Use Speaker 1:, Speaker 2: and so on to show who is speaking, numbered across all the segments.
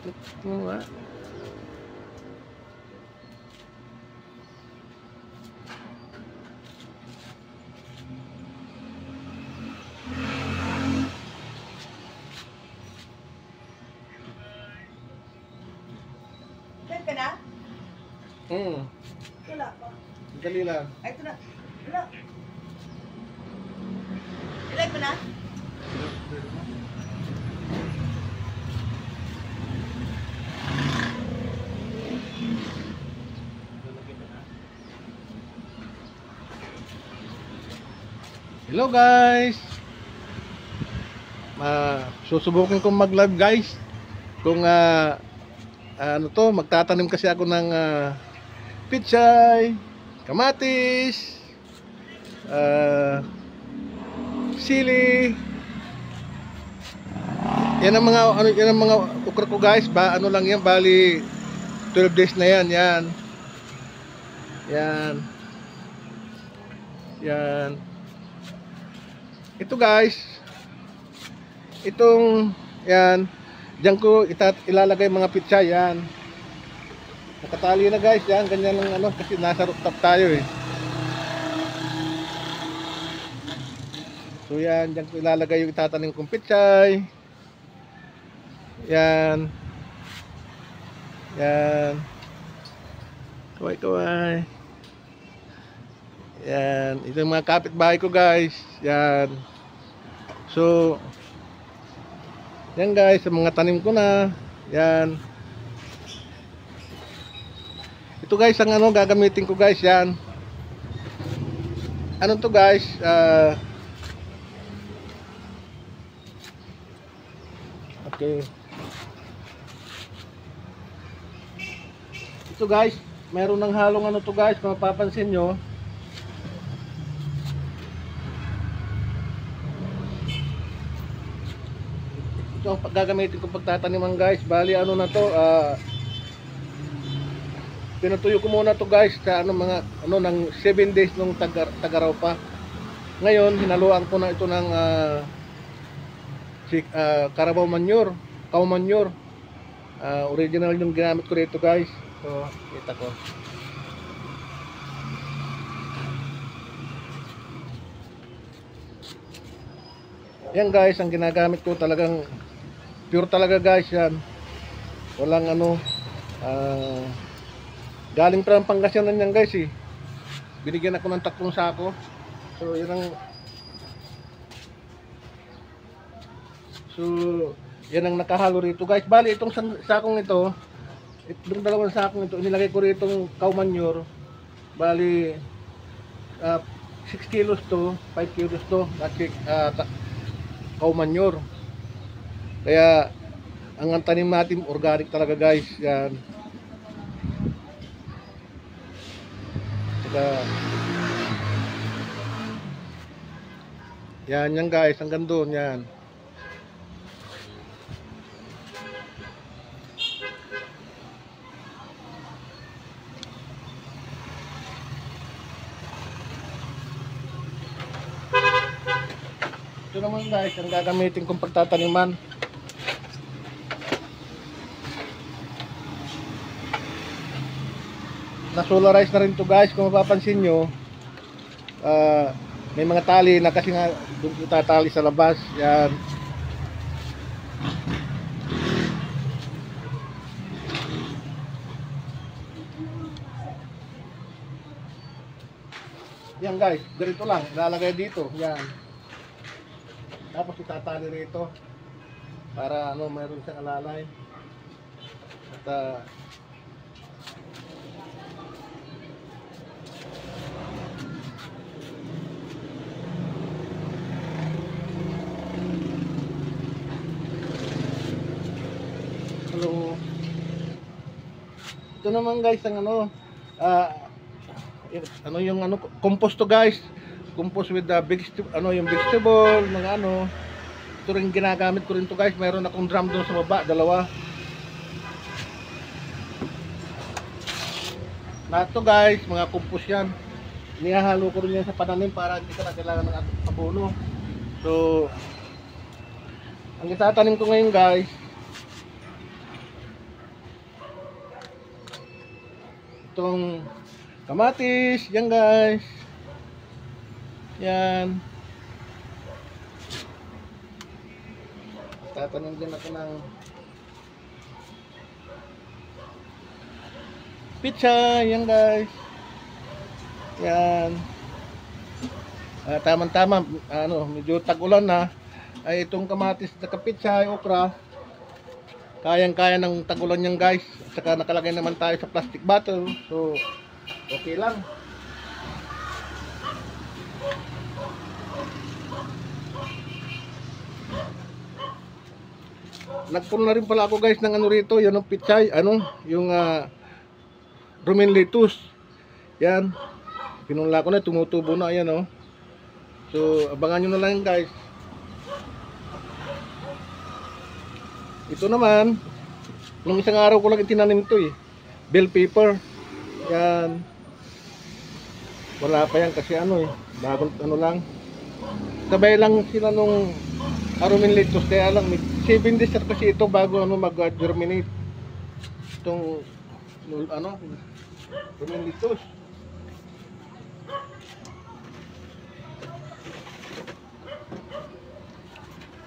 Speaker 1: Oo nga.
Speaker 2: Live ka na? Wala pa.
Speaker 1: Dali lang.
Speaker 2: Ay, ito na. Wala. Live ka na?
Speaker 1: Hello guys. Susubukin kong mag-live guys. Kung ano to, magtatanim kasi ako ng pichay, kamatis, sili. Yan ang mga ukra ko guys. Ano lang yan, bali 12 days na yan. Yan. Ito guys, itong yan, diyan ko ilalagay mga pitsa yan. Nakatali na guys, yan, ganyan lang ano, kasi nasa rooftop tayo eh. So yan, diyan ko ilalagay yung itatanim kong pitsay. Yan. Kaway. Yan, ito yung mga kapitbahay ko guys. Yan. So yan guys, sa mga tanim ko na. Yan. Ito guys, ang ano gagamitin ko guys, yan. Ano to guys? Okay. Ito guys, meron ng halong ano to guys, kung mapapansin nyo. Ito ang gagamitin ko pagtataniman guys. Bali ano na to, pinatuyo ko muna to guys sa mga ng 7 days nung tagaraw pa. Ngayon hinaluan ko na ito ng Carabao manure, cow manure. Original yung ginamit ko rito guys. So kita ko. Yan guys, ang ginagamit ko talagang pure talaga guys yan. Walang galing pa ng Pangasinan yan guys eh. Binigyan ako ng 3 sako. So yan ang nakahalo rito guys. Bali itong sakong ito, itong 2 sakong ito, inilagay ko rito ng cow manure. Bali 6 kilos to, 5 kilos to, cow manure. Kaya ang tanim natin organic talaga guys. Yan. Saka yan guys, hanggang doon yan. Ito naman guys, ang gagamitin kong pagtataniman. Na-solarize na rin to guys, kung mapapansin nyo. May mga tali na kasi nga doon itatali sa labas. Yan. Yan guys, ganito lang, ilalagay dito. Yan. Tapos itatali rito para mayroon siyang alalay. At hello. Ito naman guys ang yung compost to guys. Compost with the yung vegetable, mga ito rin ginagamit ko rin to guys. Meron akong drum doon sa baba, 2. Lahat to guys, mga compost yan. Nihahalo ko rin yan sa pananim para hindi ka na kailangan ng abono. So ang itatanim ko ngayon guys, itong kamatis. Yan guys. Yan. Tatanim din ako ng pizza. Yan guys. Yan. Tamang-tama, medyo tag-ulan na. Ay itong kamatis at pizza, ay okra. Kayang-kaya ng tag-ulan yan guys. At saka nakalagay naman tayo sa plastic bottle. So, okay lang. Nagpuno na rin pala ako guys ng rito, yan ang pichay, yung romaine lettuce. Yan. Pinunla ko na, tumutubo na, ayan So, abangan nyo na lang guys. Ito naman, nung isang araw ko lang itinanim ito bell pepper. Yan. Wala pa yan kasi bagong lang. Sabay lang sila nung romaine lettuce, kaya lang 7 days kasi ito bago mag-germinate itong romaine lettuce.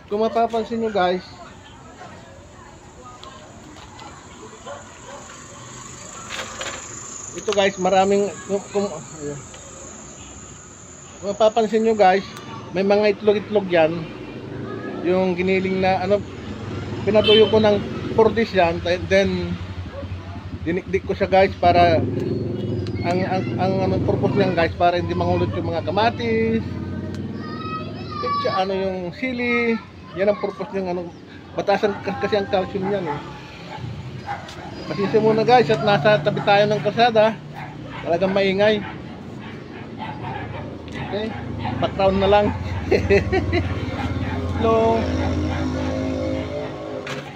Speaker 1: Kung mapapansin nyo guys, ito guys, maraming kung mapapansin nyo guys, may mga itlog-itlog yan. Yung giniling na pinatuyo ko ng 4 days yan, then dinikdik ko siya guys para ang purpose niyan guys, para hindi mangulot yung mga kamatis, yung sili. Yan ang purpose ng batasan kasi ang calcium niyan Pasensya muna guys at nasa tabi tayo ng kalsada. Talagang maingay. Okay, background na lang. Hello.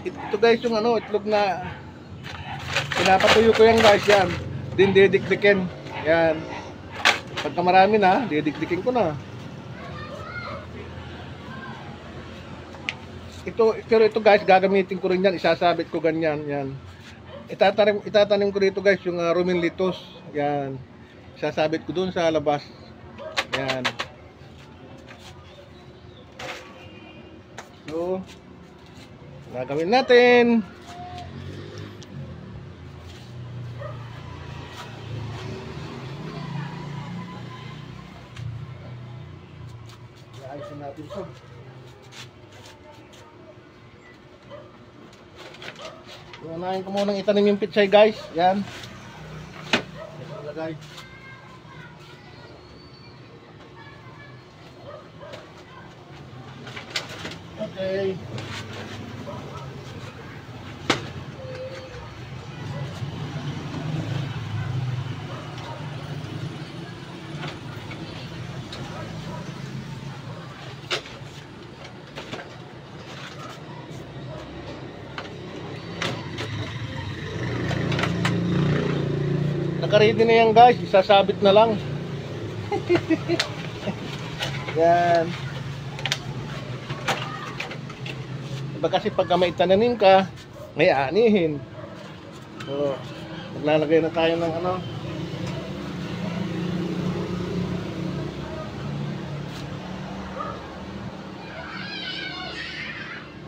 Speaker 1: Ito guys yung itlog na pinapatuyo ko yan guys, yan. Din didikdikin. Yan. Pagka marami na, didikdikin ko na. Pero ito guys, gagamitin ko rin yan, isasabit ko ganyan, yan. Itatanim ko dito guys yung romaine lettuce. Yan. Isasabit ko dun sa labas. Yan. So, gagawin natin. Ayusin natin ito. Unahin ko munang itanim yung pichay guys. Yan. Ito ilagay. Okay. Naka-ready na yan guys, isasabit na lang. Yan. Diba kasi pagka may itananim ka, may aanihin. So, maglalagay na tayo ng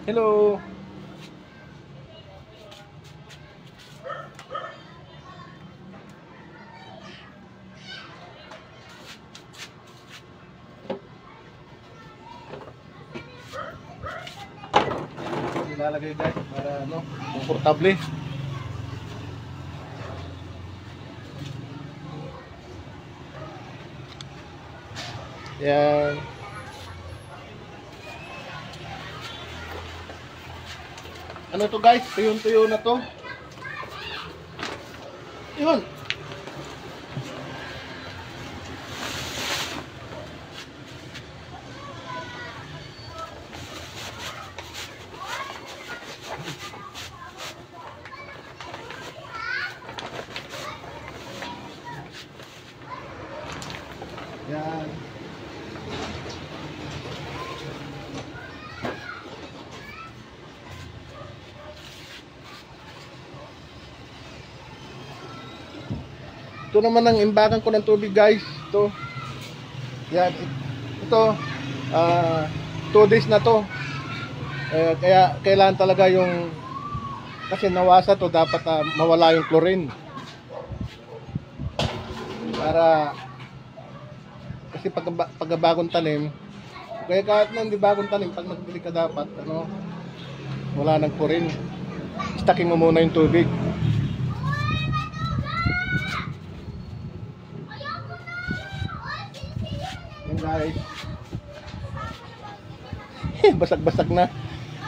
Speaker 1: Hello. Ilalagay guys para komportable. Yan. Ano to guys? Tuyo-tuyo na to. Yun. Yan. Ito naman ang imbakan ko ng tubig guys. Ito. Yan. Ito. 2 days na to. Kaya kailangan talaga yung, kasi nawasa to, dapat mawala yung chlorine. Para, kasi pag bagong tanim, kaya kahit na hindi bagong tanim, pag nagbili ka dapat, wala nang chlorine. Stocking mo muna yung tubig. Yan guys. Basag-basag na.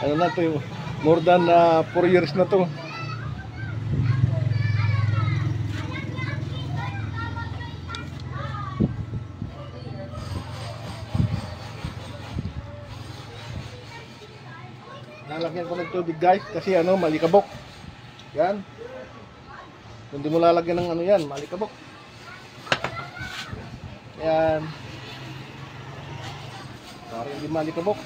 Speaker 1: Ano na to, more than 4 years na to. Lalagyan ko ng tubig guys kasi malikabok. Yan. Kung di mo lalagyan ng yan, malikabok. Yan. Para hindi malikabok.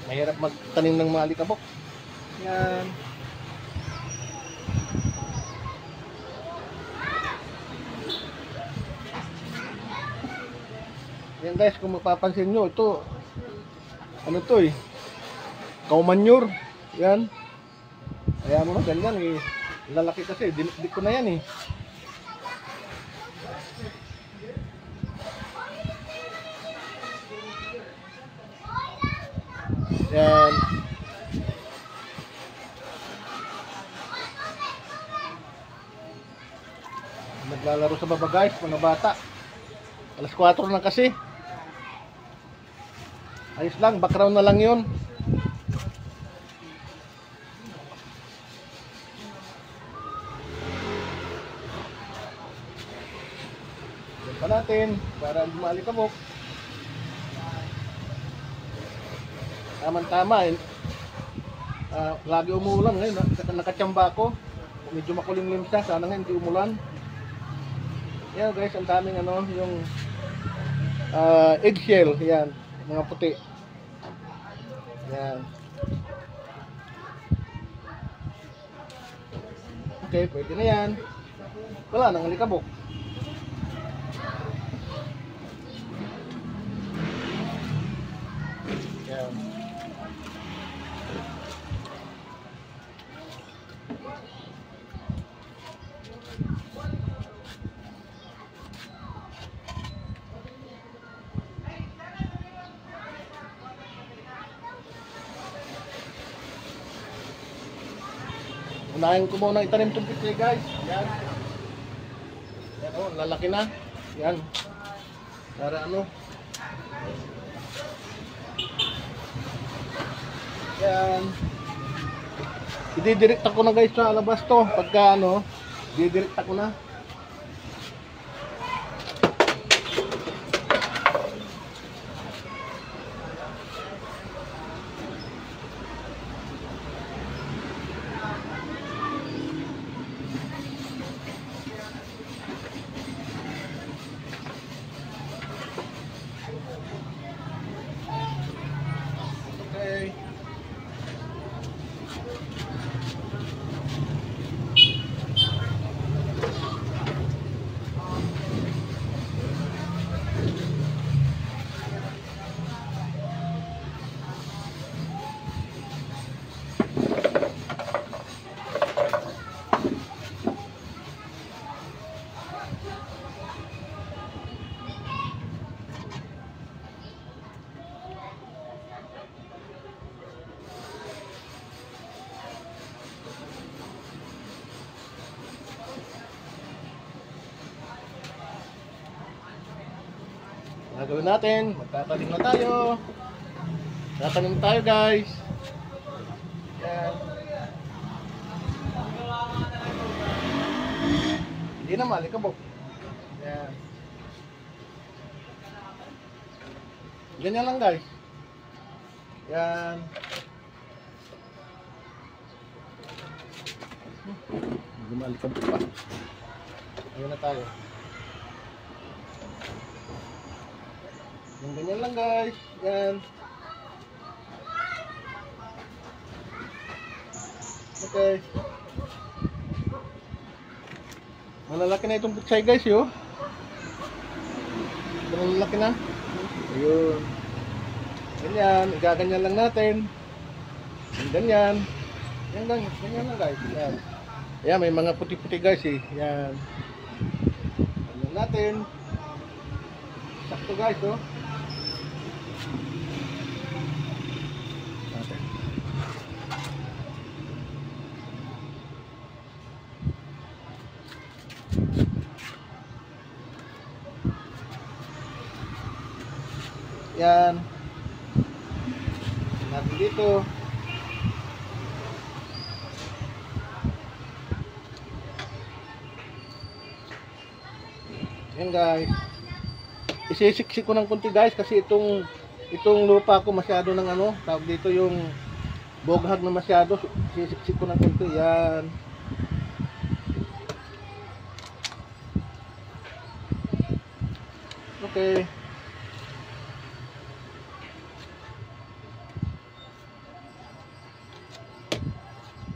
Speaker 1: Mahirap magtanim ng malikabok. Yan. Yan guys, kung mapapansin nyo, ito to cow manure. Yan. Kaya mo na ganyan lalaki kasi, dinikdik ko na yan Yan. Naglalaro sa baba guys, mga bata. Alas 4 na kasi. Ayos lang, background na lang yun. Yan pa natin, para hindi maalikabok. Tama-tama lagi umuulan ngayon. Nakachamba ako. Medyo makulimlim siya, sana nga hindi umulan. Yan guys, ang daming yung eggshell, yan, mga puti. Yan. Okay, pwede na yan. Wala nang alikabok. Yan. Unahin ko muna itanim itong pitri guys. Yan. Yan lalaki na. Yan. Para Yan. Ididirekta ko na guys sa labas to. Pagka ididirekta ko na. Okay. Gagawin natin, magtatanim na tayo. Tatanim tayo guys. Yan. Hindi na malikabok. Yan. Ganyan lang guys. Yan. Hindi malikabok pa. Ayun na tayo. Yung ganyan lang guys. Yan. Okay. Malalaki na itong pitsay guys yo. Malalaki na. Ayun. Ganyan. Igaganyan lang natin. Yung ganyan. Yan lang. Ganyan lang guys. Yan. Ayan, may mga puti-puti guys eh. Yan. Ganyan natin. Sakto guys oh. Natin. Yan. Natin dito. Yan guys. Isisiksik ko ng konti guys kasi itong lupa ko masyado ng ano, tawag dito yung boghag na masyado. Isisiksik ko ng konti. Yan. Okay.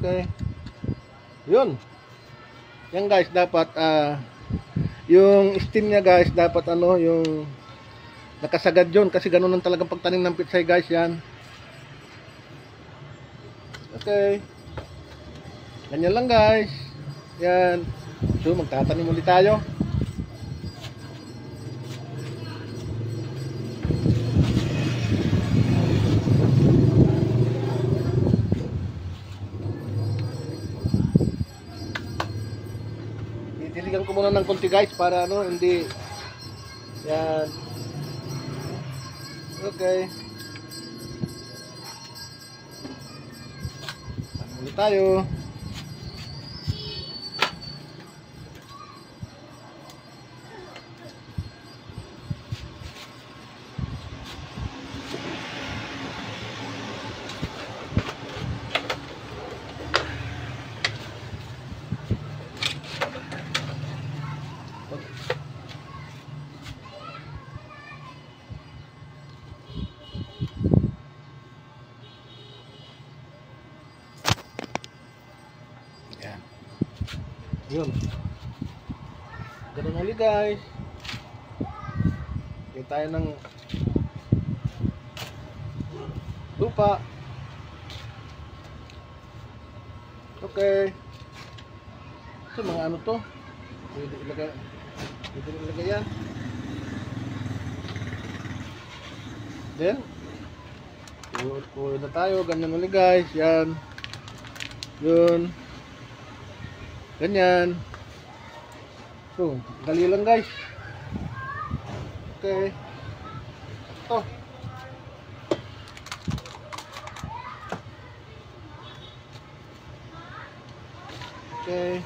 Speaker 1: Okay. Yun. Yan guys, dapat yung steam niya guys, dapat ano, yung nakasagad yun kasi ganun ang talagang pagtanim ng pitsay guys. Yan. Okay. Ganyan lang guys. Yan. So magtatanim ulit tayo. Diligan ko muna ng konti guys para ano, hindi yan. Okay. Ulit tayo. Yan. Yun. Ganun ulit guys. Hindi tayo ng lupa. Okay. So mga ano to? Pwede ilagay yan. Then kuha na tayo, ganyan ulit guys. Yan. Yun. Ganyan. So, dali lang guys. Okay. Ito. Okay.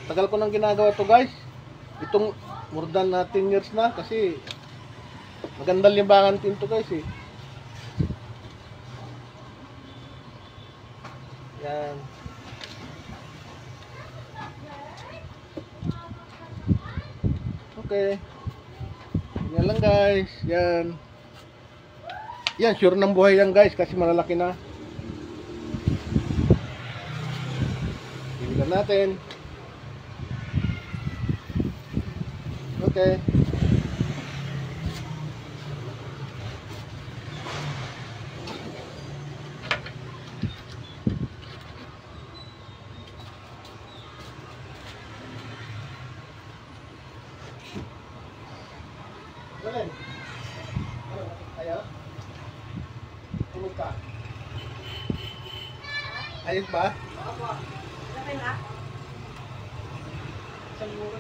Speaker 1: Tagal ko nang ginagawa to guys. Itong more than 10 years na kasi magandang limbangan din to guys eh. Yan. Okay. Yan lang guys. Yan. Yan, sure ng buhay yan guys kasi malalaki na. Tingnan natin. Okay. Galen. Ayo. Tulog ka. Ayos ba?
Speaker 2: Opo. Okay na?
Speaker 1: Isang muro.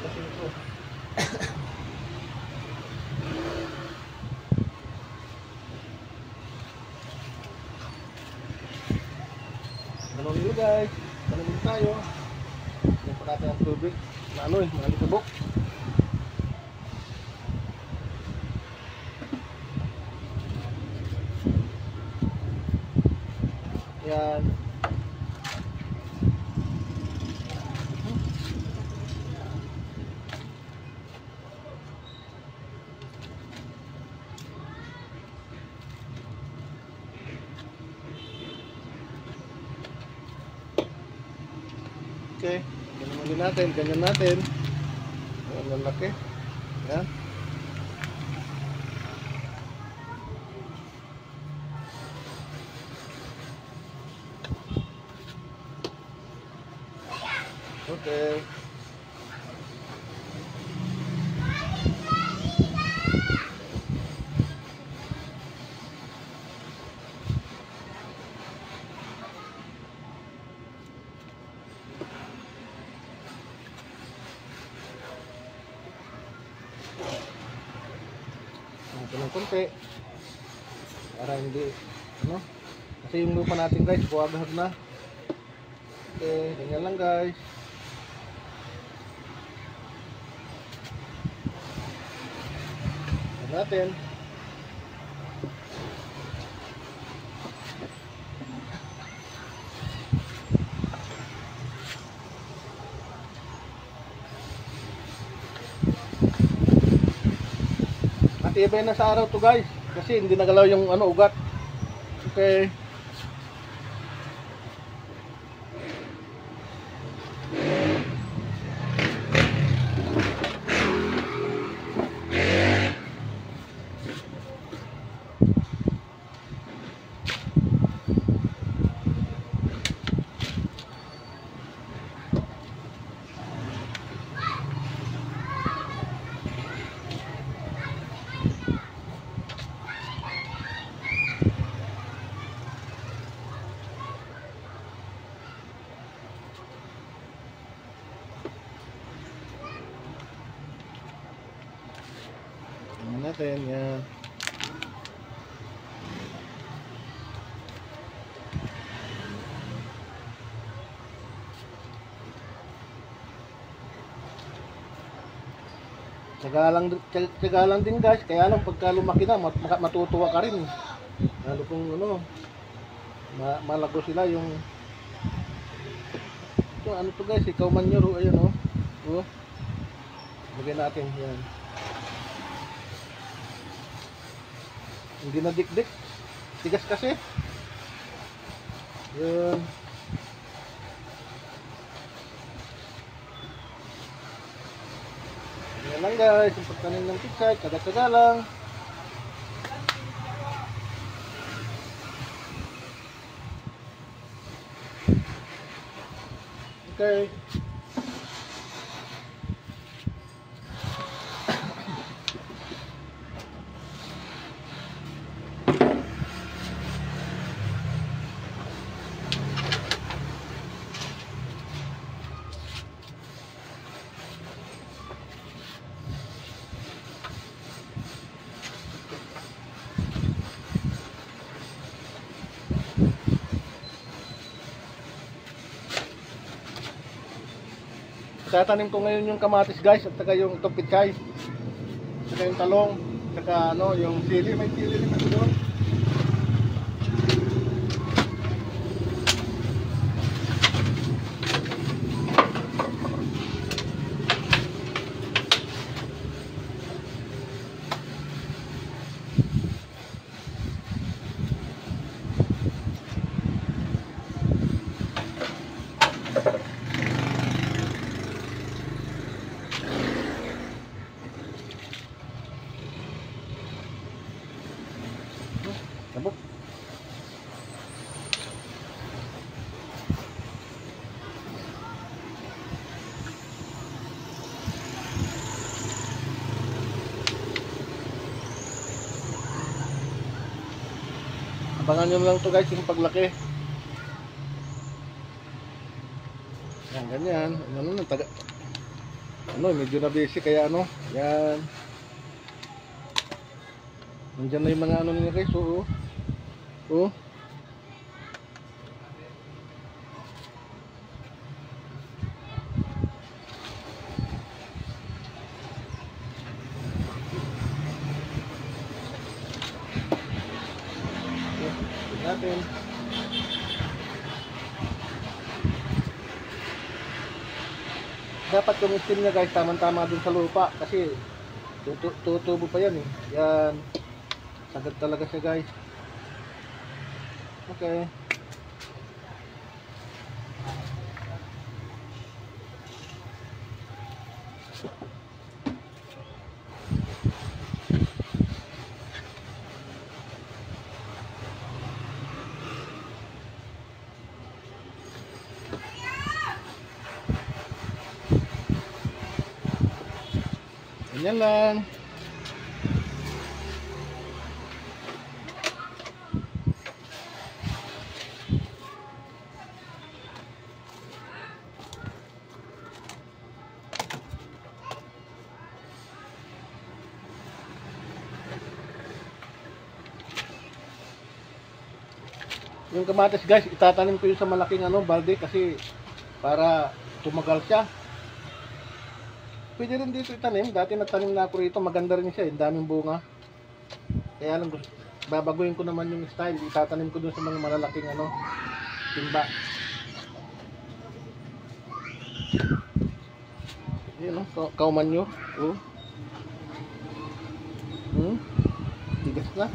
Speaker 1: Lasing ko. Ganun nyo guys. Ganun tayo. Yan pa natin ang tubig. Na ano eh, mga litubok. Yan. Okay. Ganyan din natin. Ganyan natin. Ang lalaki. Yan. Okay. Ito ng konti para hindi ano, kasi yung lupa natin guys buwagahag na. Okay, ganyan lang guys. Ito natin. Matibay na sa araw to guys kasi hindi nagalaw yung ano ugat. Okay. Natin yan. Tiyaga lang din guys, kaya lang pagka lumaki na matutuwa ka rin. Lalo kung ano, malago sila yung ito, ano to guys, ikaw manure, ayun oh. Oh. Lagyan natin yan. Hindi na dikdik. Tigas kasi. Yan. Yan lang guys. Yung pagtanim ng pitsay. Tsaga-tsaga lang. Okay. Tatanim ko ngayon yung kamatis guys at saka yung itong pitsay. Saka yung talong, saka ano, yung sili, may sili rin ako doon. Sabok. Abangan nyo lang to guys yung paglaki. Yan, ganyan. Ano, medyo na busy kaya ano. Yan. Nandiyan na yung mga ano nila guys. Oo. Oh. Natin. Dapat yung steam niya guys tama-tama dun sa lupa kasi tutubo pa yan eh. Yan. Sagad talaga siya guys. Okay. Ganyan lang. Yung kamatis guys, itatanim ko yun sa malaking balde kasi para tumagal siya. Pwede rin dito itanim. Dati nagtanim na ako rito. Maganda rin siya. Daming bunga. Kaya lang babaguhin ko naman yung style. Itatanim ko dun sa mga malalaking timba. Yun kauman nyo. Oh. Tigas na.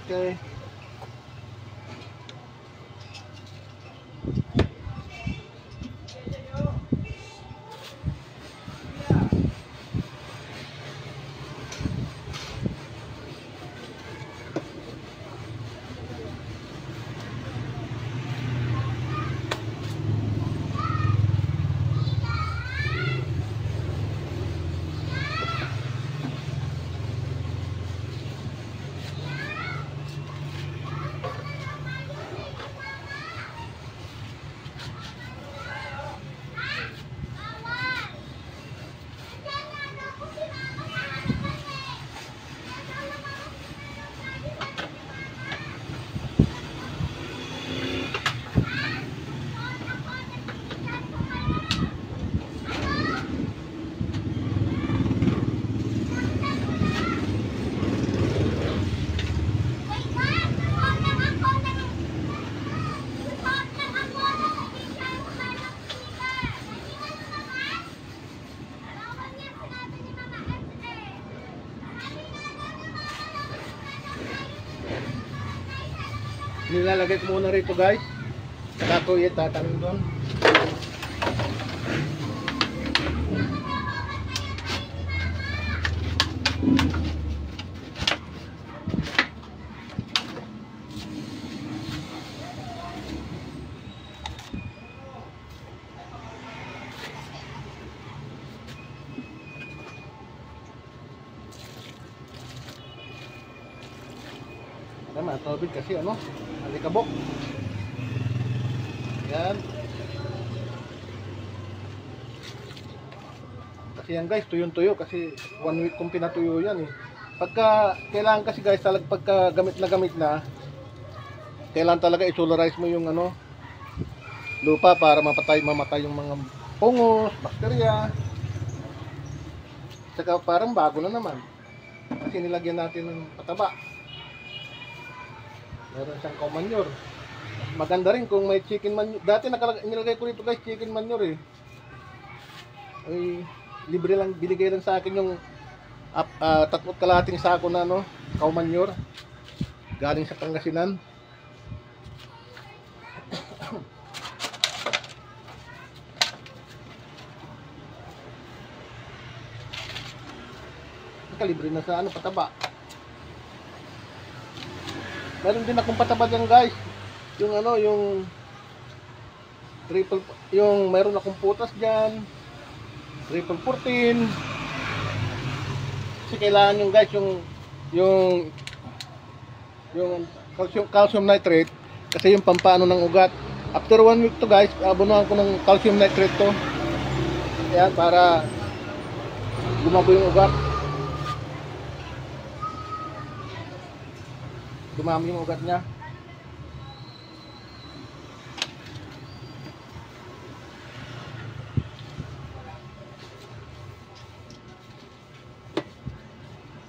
Speaker 1: Okay. Nilalagay ko muna rito guys. Saka ko itatanim doon. Tama, tubig kasi alikabok. Yan. Kasi yan guys, tuyong-tuyo kasi 1 week kong pinatuyo yan eh. Kailangan kasi guys, pagka gamit na, kailangan talaga isolarize mo yung lupa para mamatay yung mga pungos, bakterya. Saka parang bago na naman. Kasi nilagyan natin ng pataba. Meron siyang cow manure. Maganda rin kung may chicken manure. Dati nilagay ko rito guys, chicken manure eh. Ay, libre lang, binigay lang sa akin yung 3 kalahating sako na cow manure. Galing sa Pangasinan. Libre na sa pataba. Meron din akong pataba dyan guys. Yung triple, meron akong putas dyan. Triple 14. Kasi kailangan yung guys, yung calcium nitrate. Kasi yung pampaano ng ugat. After 1 week to guys, abunuhan ko ng calcium nitrate to. Ayan, para gumago yung ugat. Dumami yung ugat niya.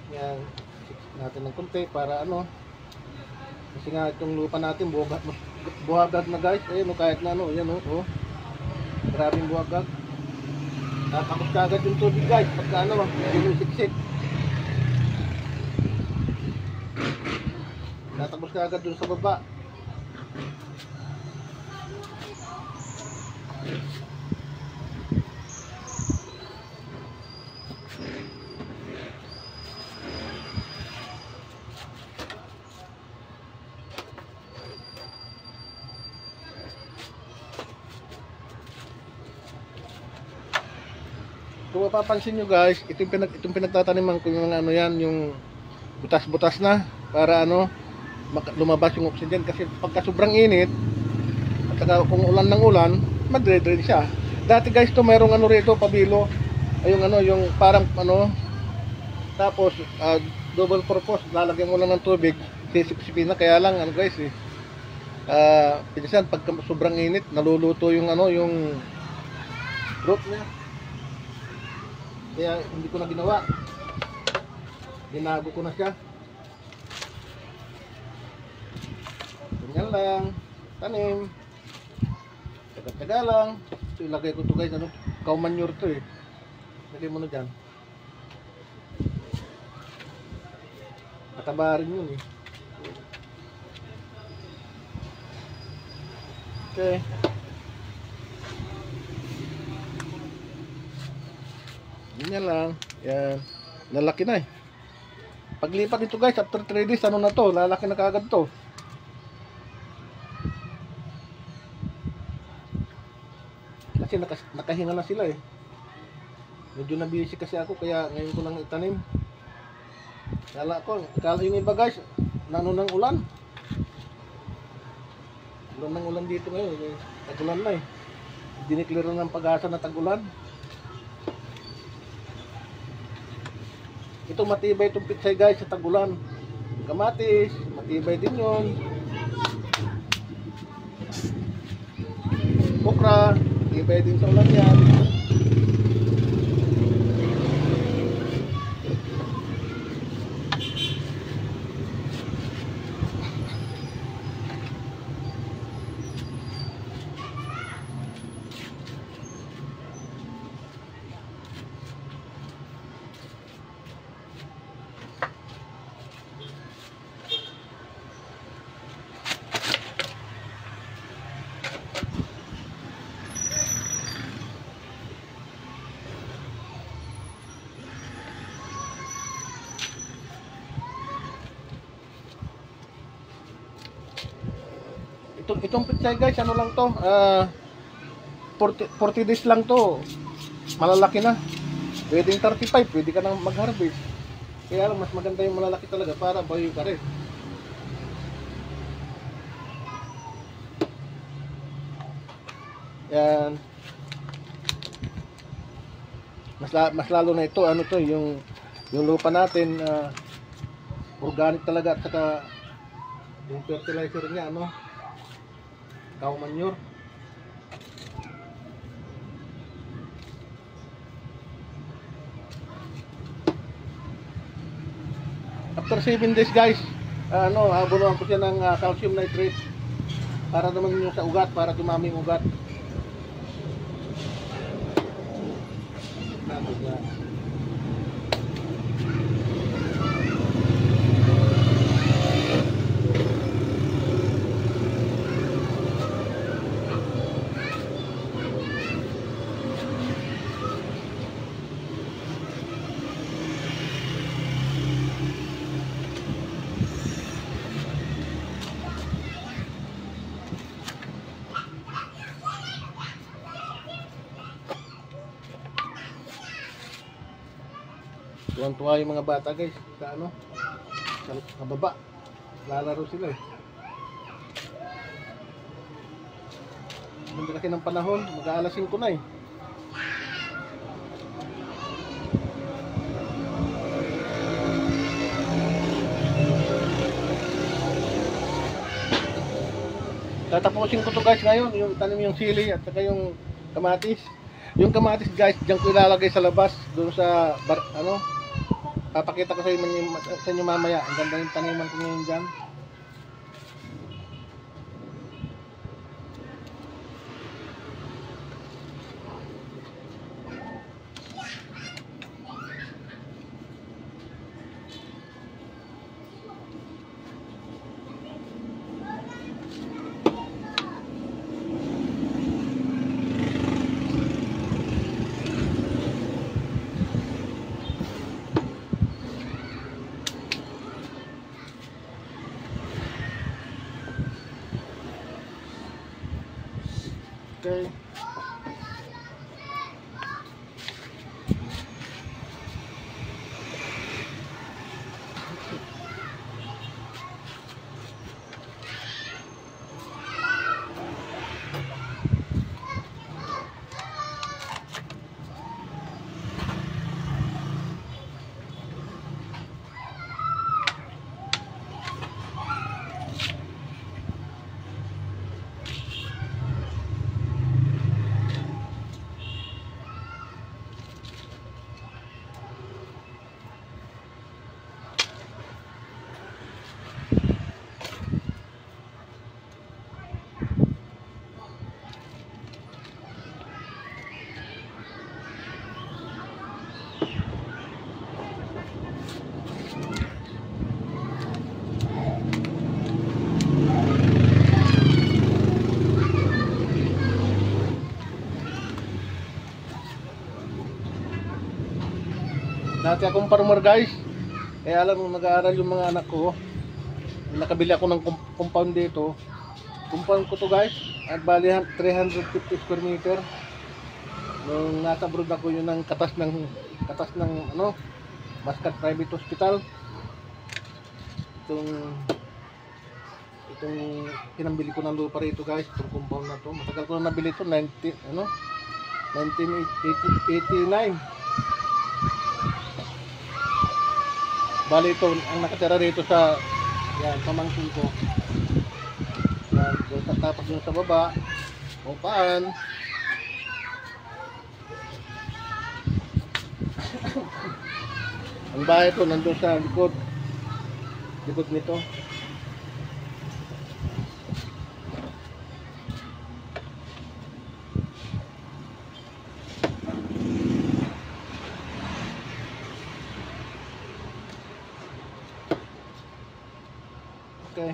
Speaker 1: Yan, natin ng konti para kasi nga itong lupa natin buhagag na guys. Ayun kahit na yan grabing buhagag. Tapos kagad yung tubig guys pagka siksik. Tatapos ka agad dun sa baba. kung mapapansin nyo guys, itong pinagtataniman ko yung mga ano yan, yung butas-butas na para ano lumabas yung oxygen kasi pagka sobrang init at saka kung ulan ng ulan, madre-drain siya. Dati guys to mayroong ano rito, pabilo. Ay yung ano, yung parang ano, tapos double purpose, lalagyan mo lang ng tubig, sisip-sipin na, kaya lang ano guys pinsan pag sobrang init, naluluto yung ano, yung root niya. Kaya hindi ko na ginawa. Binago ko na siya. Ganyan lang, tanim. Taga-taga lang. Ito ilagay ko to guys, ano, cow manure to eh. Lagay mo na dyan. Mataba rin yun eh. Okay. Ganyan lang. Yan. Lalaki na eh. Paglipat nito guys, after 3 days, ano na to? Lalaki na kaagad to. Kasi nakahinga na sila eh. Medyo na-busy kasi ako, kaya ngayon ko lang itanim. Kala yung iba guys, nano ng ulan. Ulan ng ulan dito ngayon, tag-ulan na eh. Dineclare ng Pag-asa na tag-ulan. Ito matibay itong pitsay guys sa tag-ulan. Kamatis, matibay din yun. Okra, matibay din sa ulan yan. Itong pitsay guys, ano lang to, 40 days lang to, malalaki na. Pwedeng 35, pwede ka nang mag-harvest. Kaya lang mas maganda yung malalaki talaga para bayo ka rin. Yan. Mas lalo na ito, ano to, yung lupa natin, organic talaga, at saka yung fertilizer niya, ano, cow manure. After 7 days guys, bunuan ko siya ng calcium nitrate para naman yung sa ugat, para dumami yung ugat. Tuwan-tuwa yung mga bata guys sa ano, sa baba. Lalaro sila eh. Ganda kasi ng panahon, mag-aalas 5 na eh. Tatapusin ko to guys ngayon, yung tanim yung sili at saka yung kamatis. Yung kamatis guys, diyan ko ilalagay sa labas, doon sa papakita ko sa inyo mamaya. Ang ganda yung taniman ko ngayon dyan. Okay. Dati akong farmer guys. Kaya lang nung nag-aaral yung mga anak ko, nakabili ako ng compound dito. Compound ko to guys. At bali 350 square meter. Nung nasa abroad ako yun ng katas ng ano, Muscat Private Hospital. Itong pinambili ko ng lupa rito guys, itong compound na to. Matagal ko na nabili ito, 1989. Bali ito, ang nakatira rito sa yan, pamangkin ko. Yan, tapos dun sa baba, upaan. Ang bahay ito, nandun sa likod nito. Okay.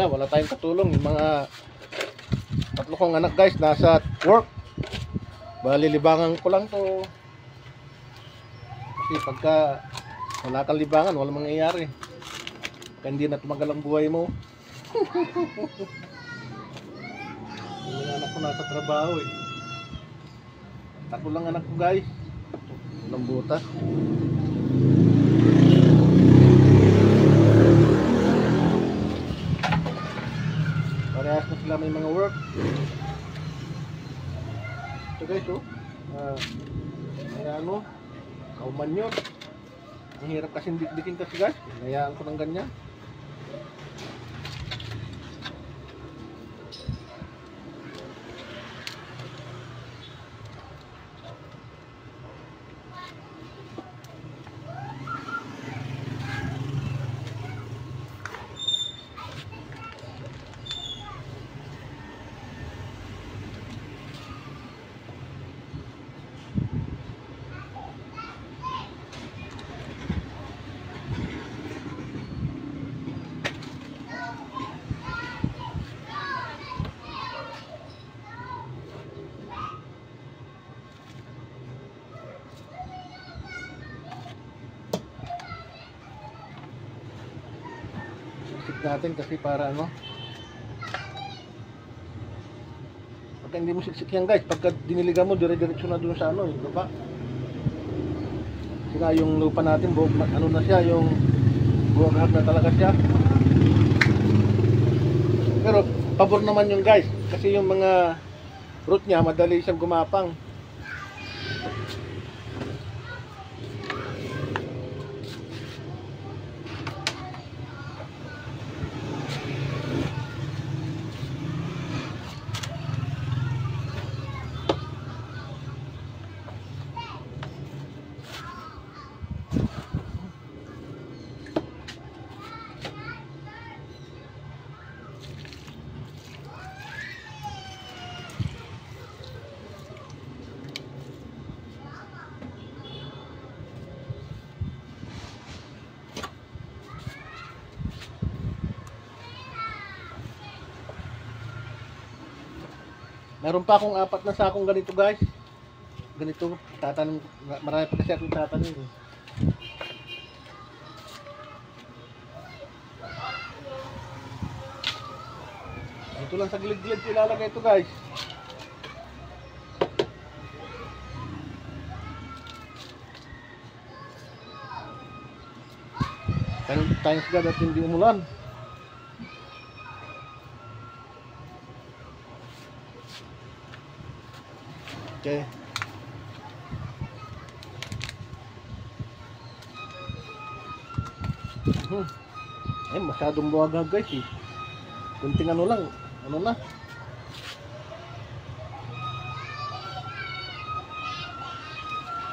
Speaker 1: Wala tayong katulong. Yung mga tatlo kong anak guys nasa work. Bali libangan ko lang to. Kasi pagka wala kang libangan, wala mangyayari. Kaya hindi na tumagal ang buhay mo. Yung mga anak ko nasa trabaho eh. Tatlo lang anak ko guys. Walang butas. Parehas na sila may mga work. Ito guys oh. Ano? Kauman yun. Ang hirap kasi dikdikin kasi guys. Hinayaan ko ng ganyan. Siksik natin kasi para ano, pagka hindi mo siksik yan guys, pagka diniligan mo dire-diretso na dun sa ano, yung lupa. Kasi nga yung lupa natin buong, ano na siya, yung buwag na talaga siya. Pero pabor naman yung guys, kasi yung mga root niya madali siyang gumapang. Meron pa akong 4 na sakong ganito guys. Ganito, tatanim, marami pa kasi akong tatanim. Ito lang sa gilid-gilid ilalagay ito guys. Thanks God at hindi umulan. Okay. Masyadong buwagag guys eh. Kunting ano lang, ano na.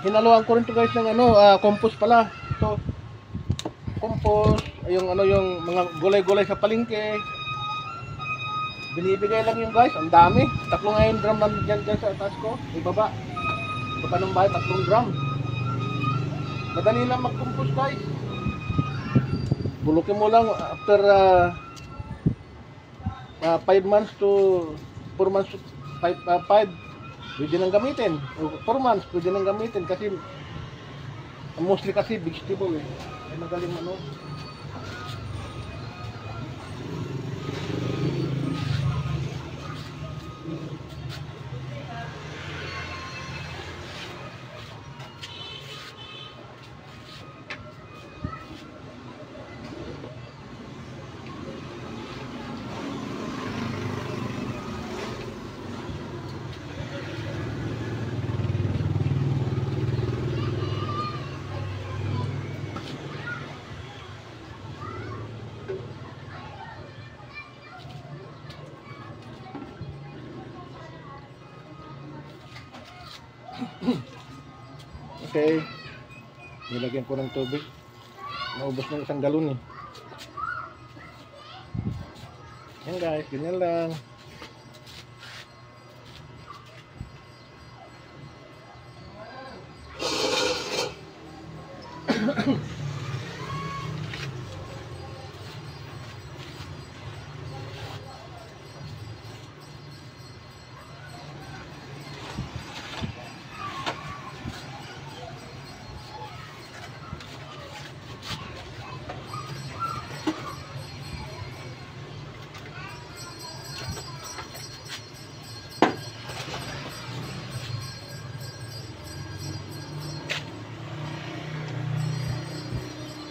Speaker 1: Hinaluan ko rin to guys ng ano, compost pala. Ito, compost, yung ano, yung mga gulay-gulay sa palengke. Binibigay lang yung guys, ang dami. 3 nga yung drum nandiyan dyan sa taas ko. Ibaba. Ibaba ng bahay, 3 drum. Madali lang mag-compose guys. Bulukin mo lang after 5 months to 4 months to 5 pwede nang gamitin. 4 months pwede nang gamitin kasi mostly kasi vegetable eh. Ay magaling ano. Okay. Nilagyan ko ng tubig. Naubos ng 1 galon eh. Yan guys, ganyan lang.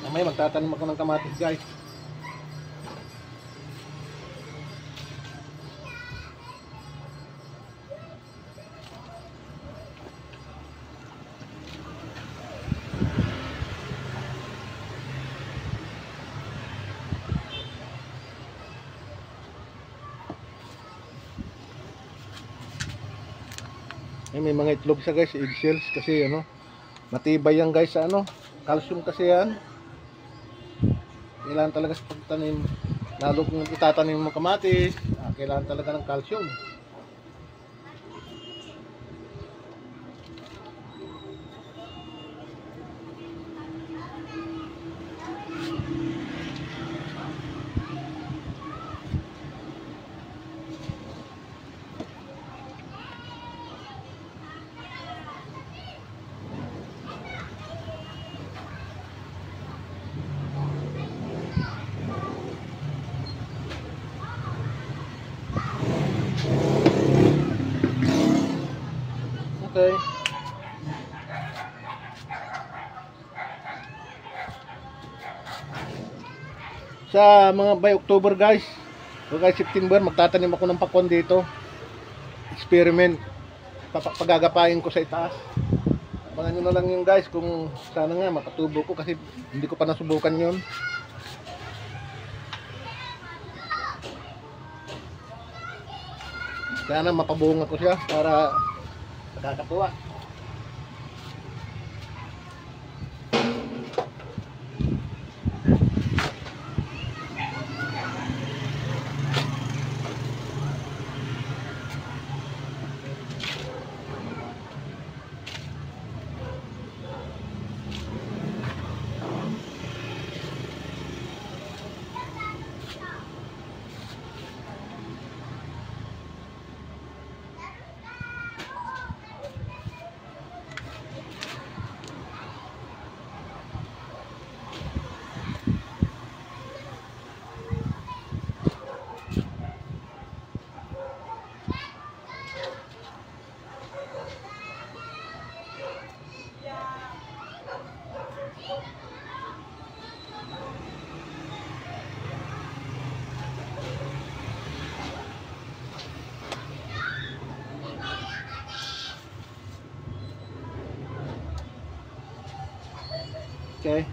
Speaker 1: Mamaya magtatanim ako ng kamatis guys. May mga itlog siya guys, eggshells kasi ano, matibay yan guys sa ano, calcium kasi yan. Kailangan talaga sa pagtanim, lalo kung itatanim mo kamatis, kailangan talaga ng calcium. Okay. Sa mga by October guys, o guys September, magtatanim ako ng pakwan dito. Experiment. Pagagapain ko sa itaas. Abangan nyo na lang yun guys, kung sana nga makatubo ko kasi hindi ko pa nasubukan yun. Sana mapabunga ko siya para nakakatuwa. Okay.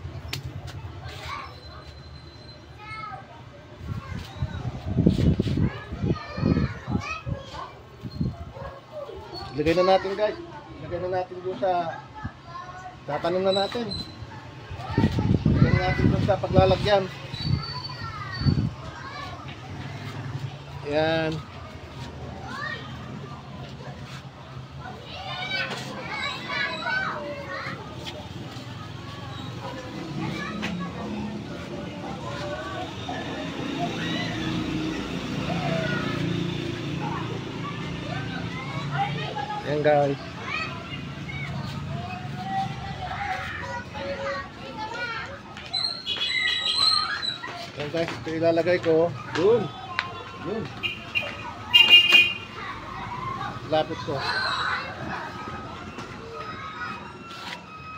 Speaker 1: Ilagay na natin guys. Ilagay na natin doon sa tatanim na natin. Ilagay na natin doon sa paglalagyan. Yan. Yan guys. Yan guys, ito ilalagay ko. Yun. Yun. Lapit ko.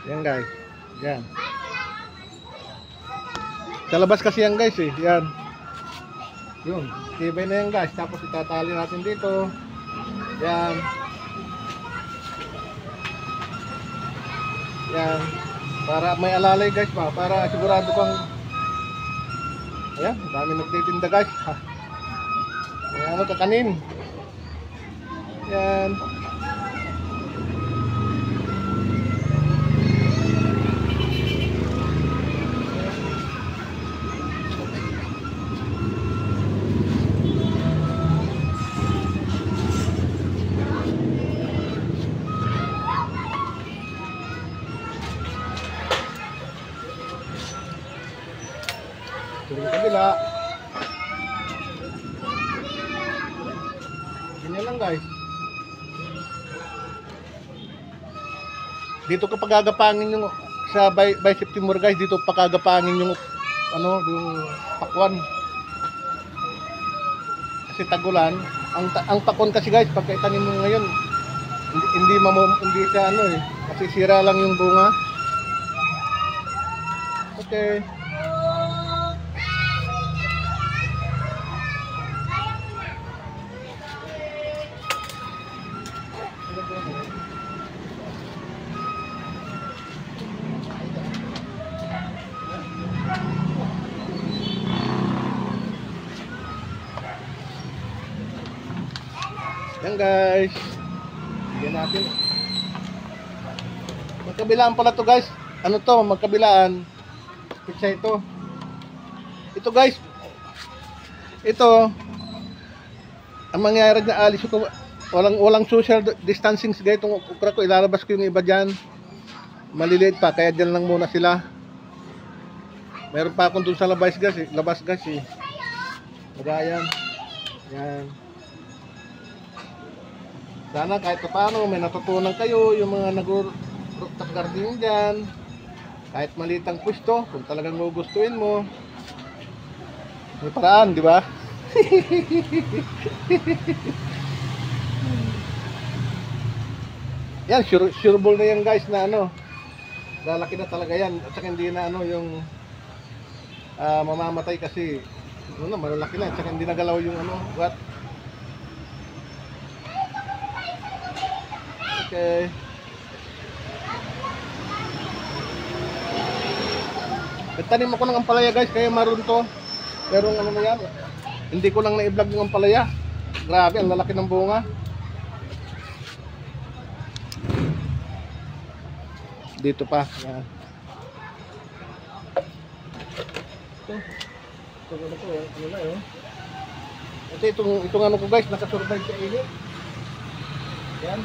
Speaker 1: Yan guys. Yan. Sa labas kasi yan guys eh. Yan. Yun. Tibay na yan guys. Tapos itatali natin dito. Yan. Yan. Para may alalay guys ba. Para sigurado kang ayan, dami nagtitinda guys. Ha. Ayan, ano kakanin. Yan. Ito yung kabila. Ganyan lang guys. Dito kapag gagapangin yung sa Bicep Timur guys, dito pagagapangin yung ano, yung pakwan. Kasi tagulan, ang pakwan kasi guys, pag itanim mo ngayon, hindi siya ano eh, kasi sira lang yung bunga. Okay. Yan guys. Bigyan natin. Magkabilaan pala to guys. Ano to? Magkabilaan. Pizza ito. Ito guys. Ito. Ang mangyayari na alis ko. Walang social distancing guys. Itong ukra ko. Ilalabas ko yung iba dyan. Maliliit pa. Kaya dyan lang muna sila. Meron pa akong dun sa labas guys. Labas guys eh. Magayan. Yan. Sana kahit paano may natutunan kayo yung mga nag-rooftop gardening dyan. Kahit maliit ang pwesto, kung talagang gugustuhin mo, may paraan, di ba? Yan, sureball na yan guys na ano, lalaki na talaga yan. At saka hindi na ano yung mamamatay kasi ano, malalaki na. At saka hindi nagalaw yung ano, what? Okay. Nagtanim ako ng ampalaya guys, kaya maroon to. Pero ano na yan, hindi ko lang na-vlog yung ampalaya. Grabe, ang lalaki ng bunga. Dito pa. Yan. Ito ano ko, ano na yun. Ito itong ano ko guys, nakasurvive sa init. Yan.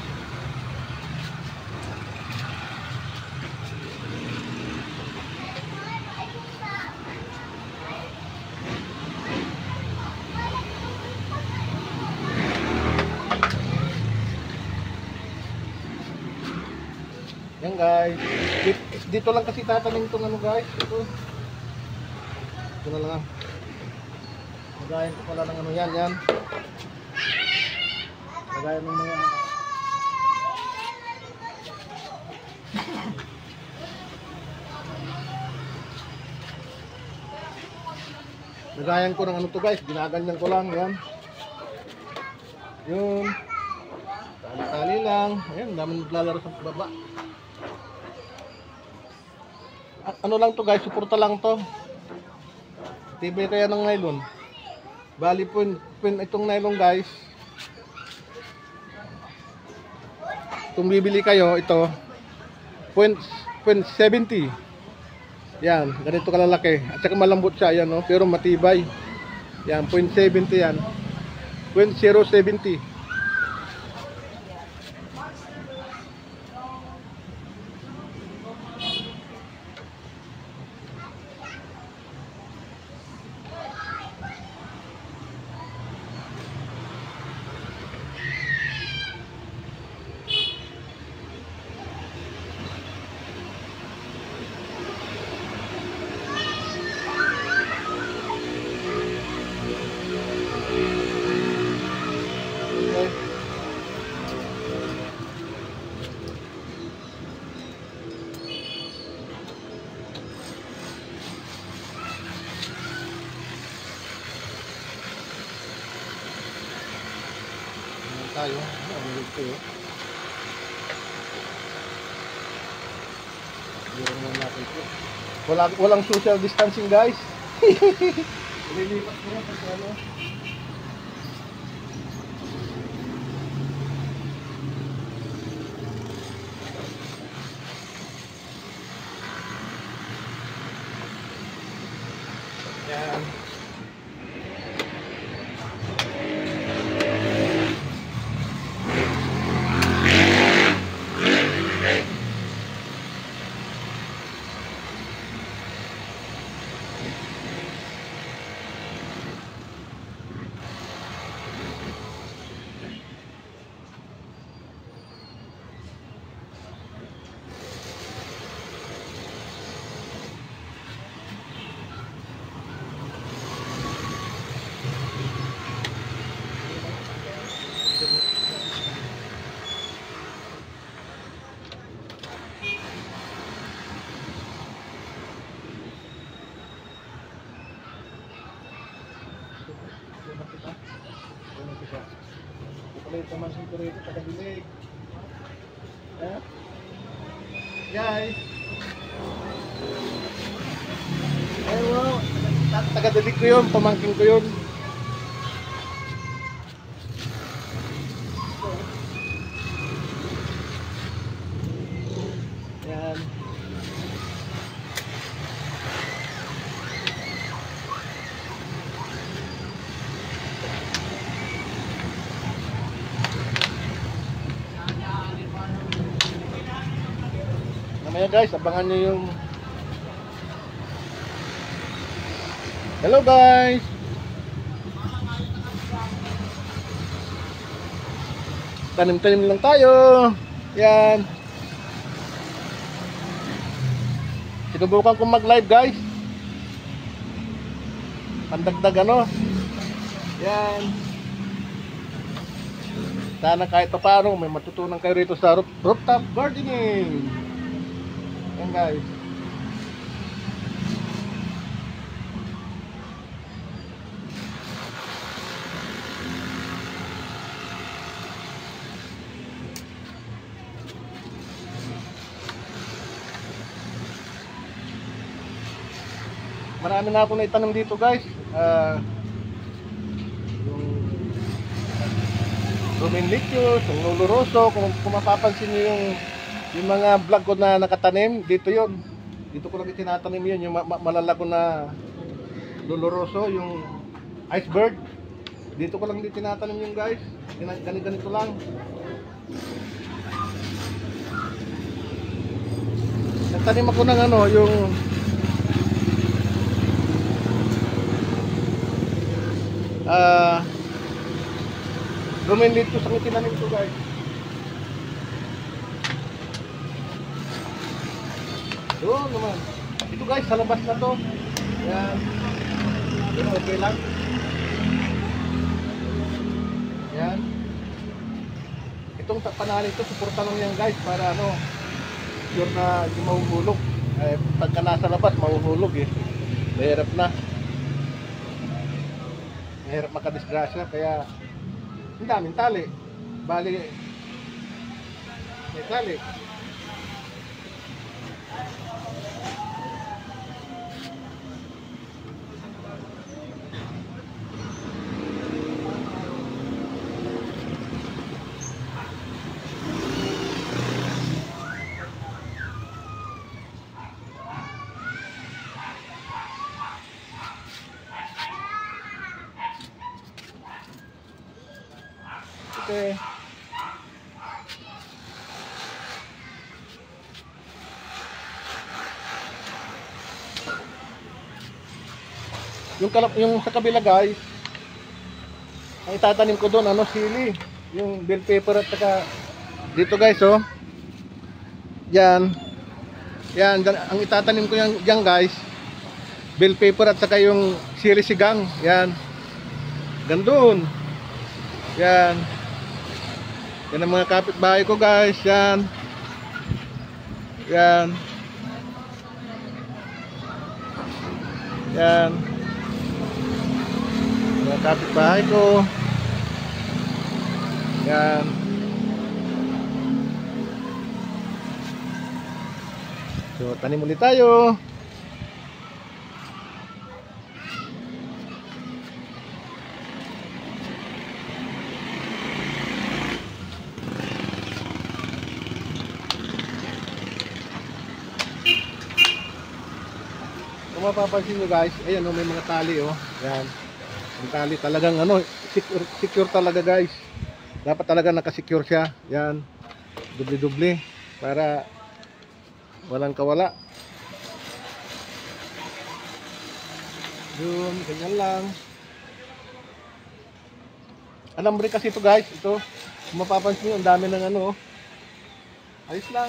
Speaker 1: Yan guys. Dito lang kasi tatanim itong ano guys. Ito na lang. Lagayan ko pala ng ano yan. Yan. Lagayan ng mga lagayan ko ng ano to guys. Ginaganyan ko lang. Yan. Yun. Tali-tali lang. Ayan. Dami naglalaro sa baba. Ano lang to guys, suporta lang to. Tibay kaya ng nylon. Bali po itong nylon guys. Kung bibili kayo, ito 0.70. Yan, ganito kalalaki. At saka malambot siya yan, no? Pero matibay. Yan, 0.70 yan. 070. Tayo, tayo. Walang social distancing, guys. Lilipat mo kasi ano. Yan. Ito man sito rito, taga-dilig. Guys. Ayun, taga-dilig ko yun, pamangkin ko yun. Yan. Mamaya guys, abangan nyo yung... Hello guys! Tanim-tanim lang tayo. Yan. Sinubukan kong mag-live guys. Pandagdag ano. Yan. Sana kahit pa paano may matutunan kayo rito sa rooftop gardening. Yan guys. Marami na ako na itanong dito guys. Yung Romaine lettuce, yung Lolo Rosso, kung mapapansin nyo yung mga vlog ko na nakatanim, dito yon. Dito ko lang itinatanim yun, yung malalago na Lolo Rosso, yung iceberg. Dito ko lang itinatanim yung guys. Ganito lang. Nagtanim ako ng ano, yung Romaine lettuce ang itinanim ko guys. Doon naman. Ito guys, sa labas na to. Yan. Yan, okay lang. Yan. Itong panahon ito, suporta lang yan guys para ano, sure na hindi mahuhulog. Pagka nasa labas, mahuhulog eh. Mahirap na. Mahirap makadisgrasya, kaya ang daming tali. Bali, may tali. Okay. Yung sa kabila guys, ang itatanim ko doon ano, sili, yung bell pepper at saka dito guys oh. Yan. Yan, ang itatanim ko yan diyan guys. Bell pepper at saka yung sili sigang. Yan. Gandun. Yan. Yan ang mga kapitbahay ko guys, yan. Yan. Yan. Mga kapitbahay ko. Yan. So, tanim ulit tayo. Kung mapapansin nyo guys, ayan oh, may mga tali oh. Yan. Ang tali talagang ano, secure talaga guys. Dapat talaga nakasecure siya. Yan. Dubli-dubli para walang kawala. Yun, ganyan lang. Alambre kasi ito guys, ito. Kung mapapansin nyo, ang dami ng ano. Ayos lang.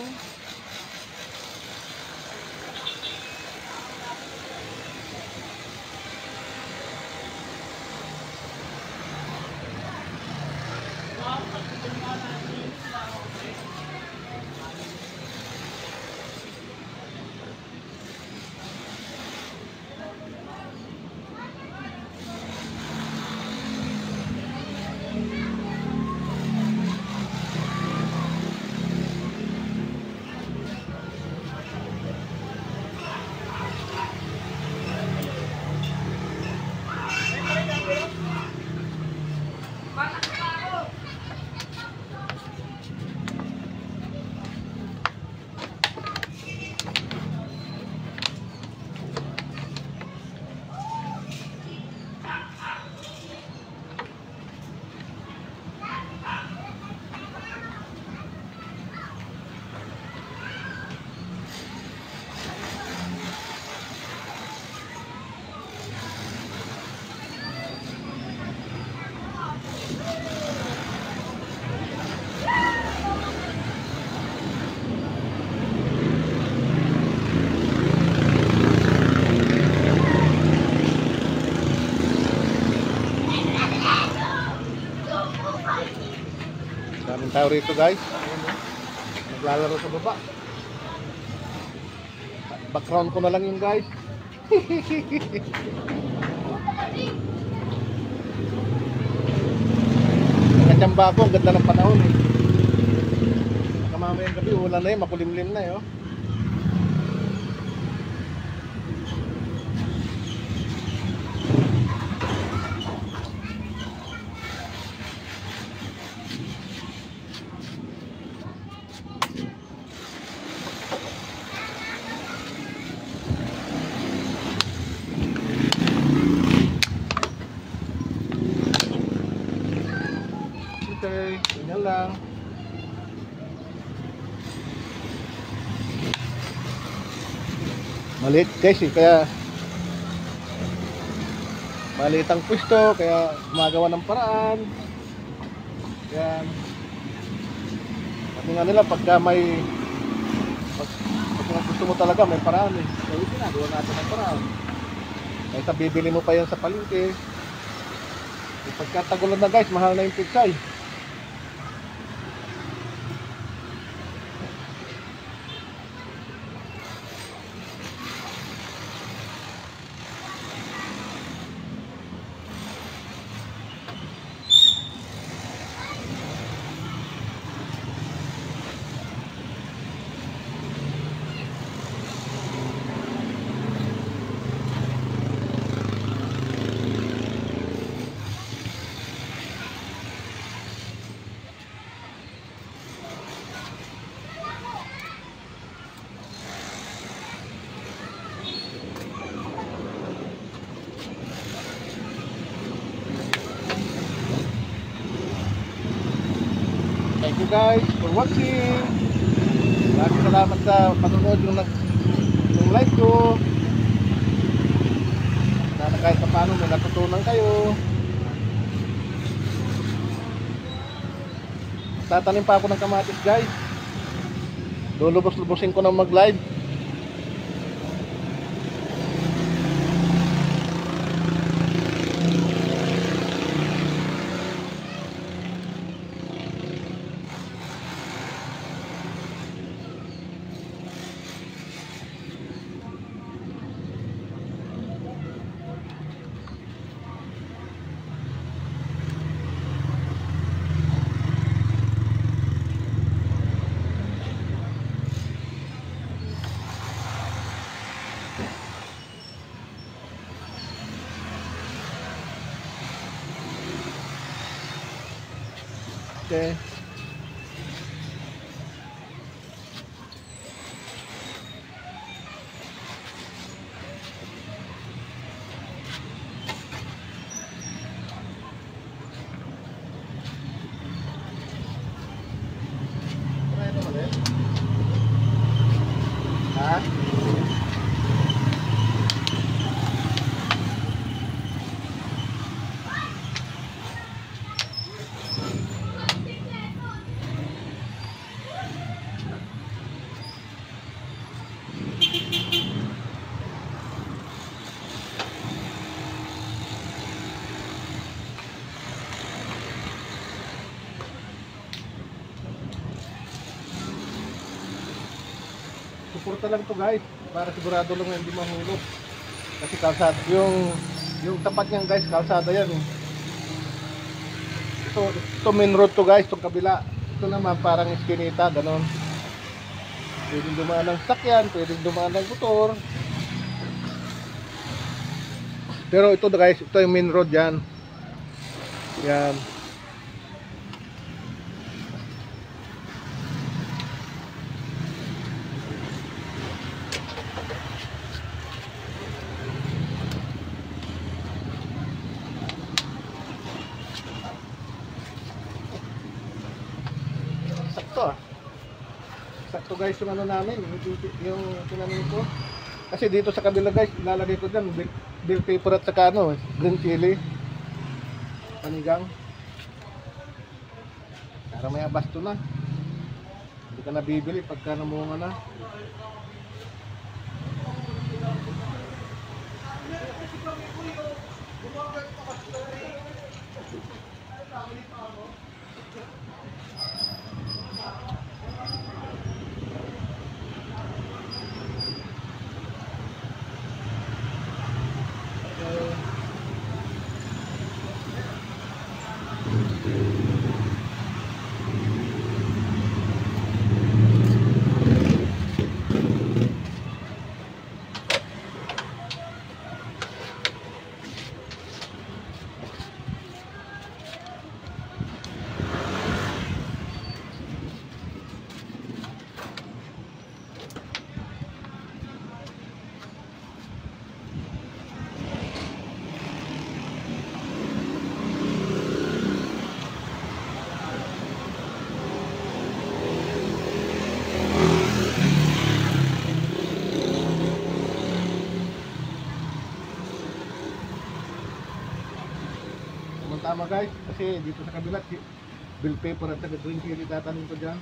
Speaker 1: Daming tao rito guys. Naglalaro sa baba. Background ko na lang yun guys. Nakachamba ako, ang ganda ng panahon eh. Kamamayang gabi, ulan na yun, makulimlim na yun. Okay, ganyan lang. Maliit guys eh, kaya maliit ang pwesto, kaya gumagawa ng paraan. Yan. Sabi nga nila, pagka may pag gusto mo talaga, may paraan eh. Kaya ginagawa natin ng paraan. Kaya bibili mo pa yan sa palengke. Pagka tagulan na guys, mahal na yung pitsay. Thank you guys for watching. Maraming salamat sa panonood yung live ko. Sana kahit pa paano may natutunan kayo. Tatanim pa ako ng kamatis guys. Lulubos-lubusin ko ng mag-live. Okay. Ha? Suporta lang to guys para sigurado lang na hindi mahulog. Kasi kalsada yung tapat niyan guys, kalsada yan eh. Ito main road to guys, itong kabila. Ito naman parang iskinita, ganon. Pwedeng dumaan ng sakyan, pwedeng dumaan ng motor. Pero ito guys, ito yung main road yan. Yan. Sakto guys yung ano namin, yung tinanim ko. Kasi dito sa kabila guys, ilalagay ko dyan bell pepper at saka ano, green chili, panigang. Para may abasto na. Hindi ka nabibili pagka namunga na. Tama guys, kasi dito sa kabila bell pepper at saka green chili tatanim ko dyan.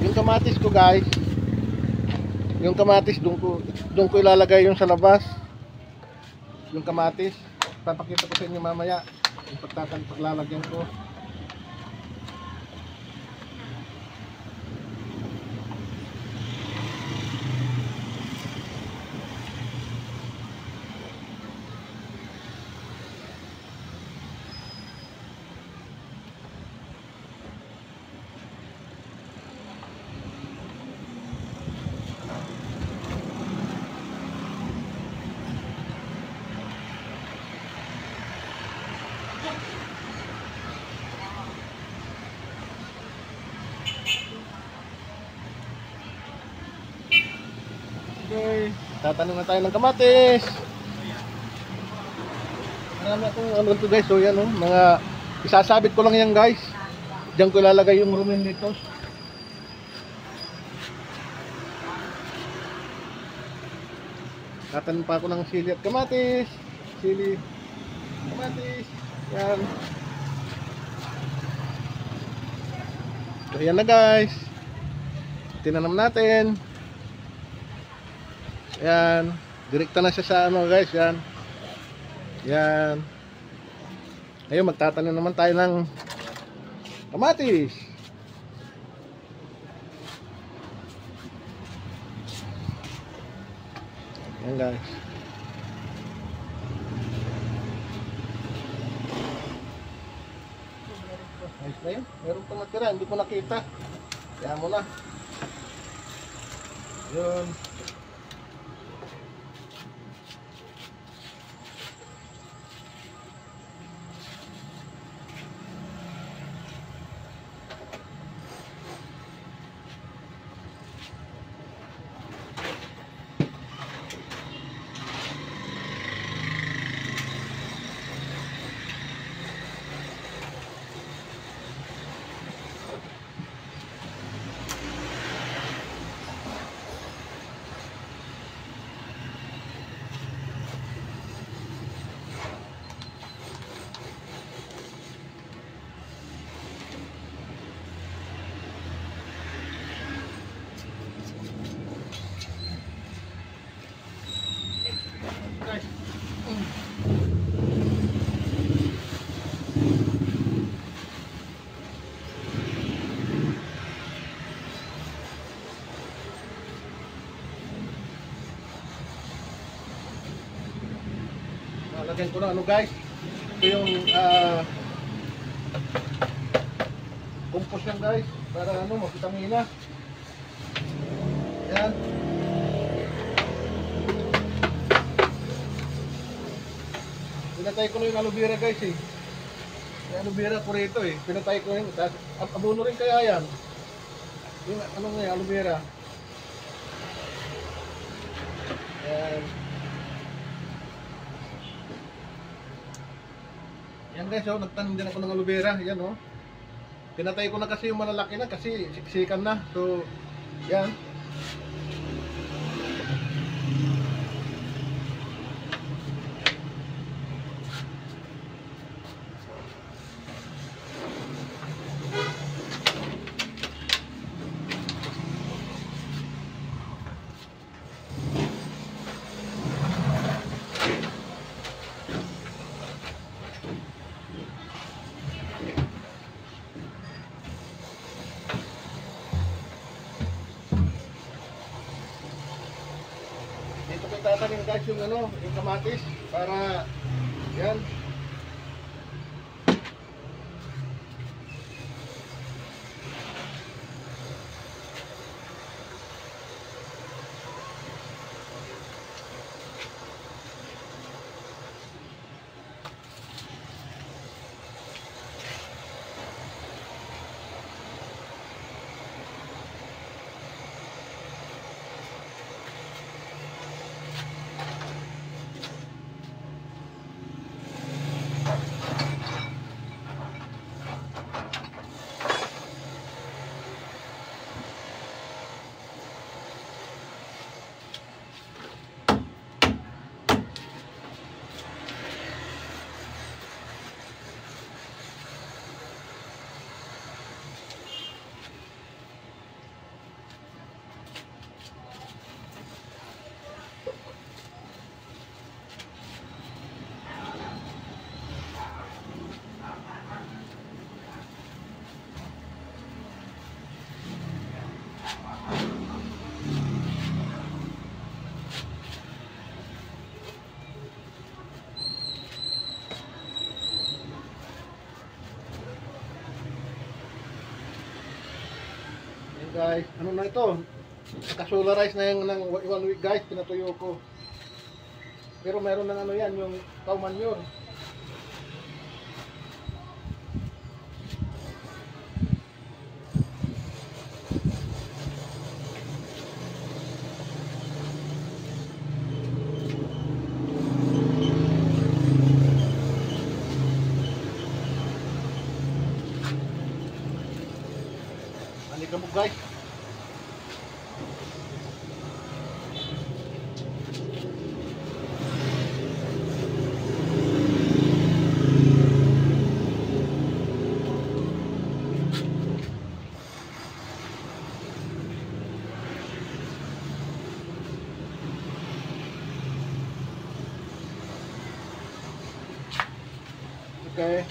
Speaker 1: Yung kamatis ko guys, yung kamatis doon ko ilalagay yung sa labas. Yung kamatis, papakita ko sa inyo mamaya yung paglalagyan ko. Tatanim na tayo ng kamatis. Marami akong ano to guys. So yan oh, mga isasabit ko lang yan guys. Diyan ko ilalagay yung rumen dito. Tatanim pa ako ng sili at kamatis. Sili, kamatis. Yan. So yan na guys. Tinanam natin. Yan. Direkta na siya sa ano guys. Yan. Yan. Ngayon magtatanim naman tayo ng kamatis. Yan guys. Ayos na yun. Meron pang natira. Hindi ko nakita. Kaya mo na. Yun. Lagyan ko na ano guys. Ito yung compost yan guys. Para ano, mabitamina. Yan. Pinatay ko na yung aloe vera guys eh. May aloe vera ko rito eh. Pinatay ko yun. Abono rin kaya yan. Yung ano nga aloe vera. Yan. Yan guys, oh, nagtanim din ako ng aloe vera. Yan oh. Pinatay ko na kasi yung malalaki na kasi siksikan na. So, yan. Dito ko tatanim guys yung ano, yung kamatis para yan. Guys, ano na ito? Naka-solarize na yung ng 1 week guys, pinatuyo ko. Pero meron ng ano yan, yung cow manure. Okay.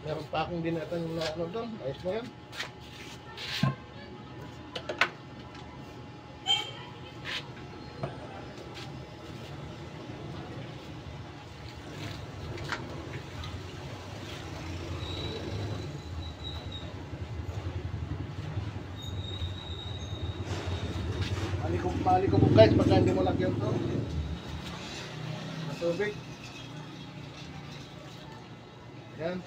Speaker 1: Meron pa akong dinatan na ano doon. Ayos na yan. Mali ko po guys, pagka hindi mo lagyan to. Tubig. Yan.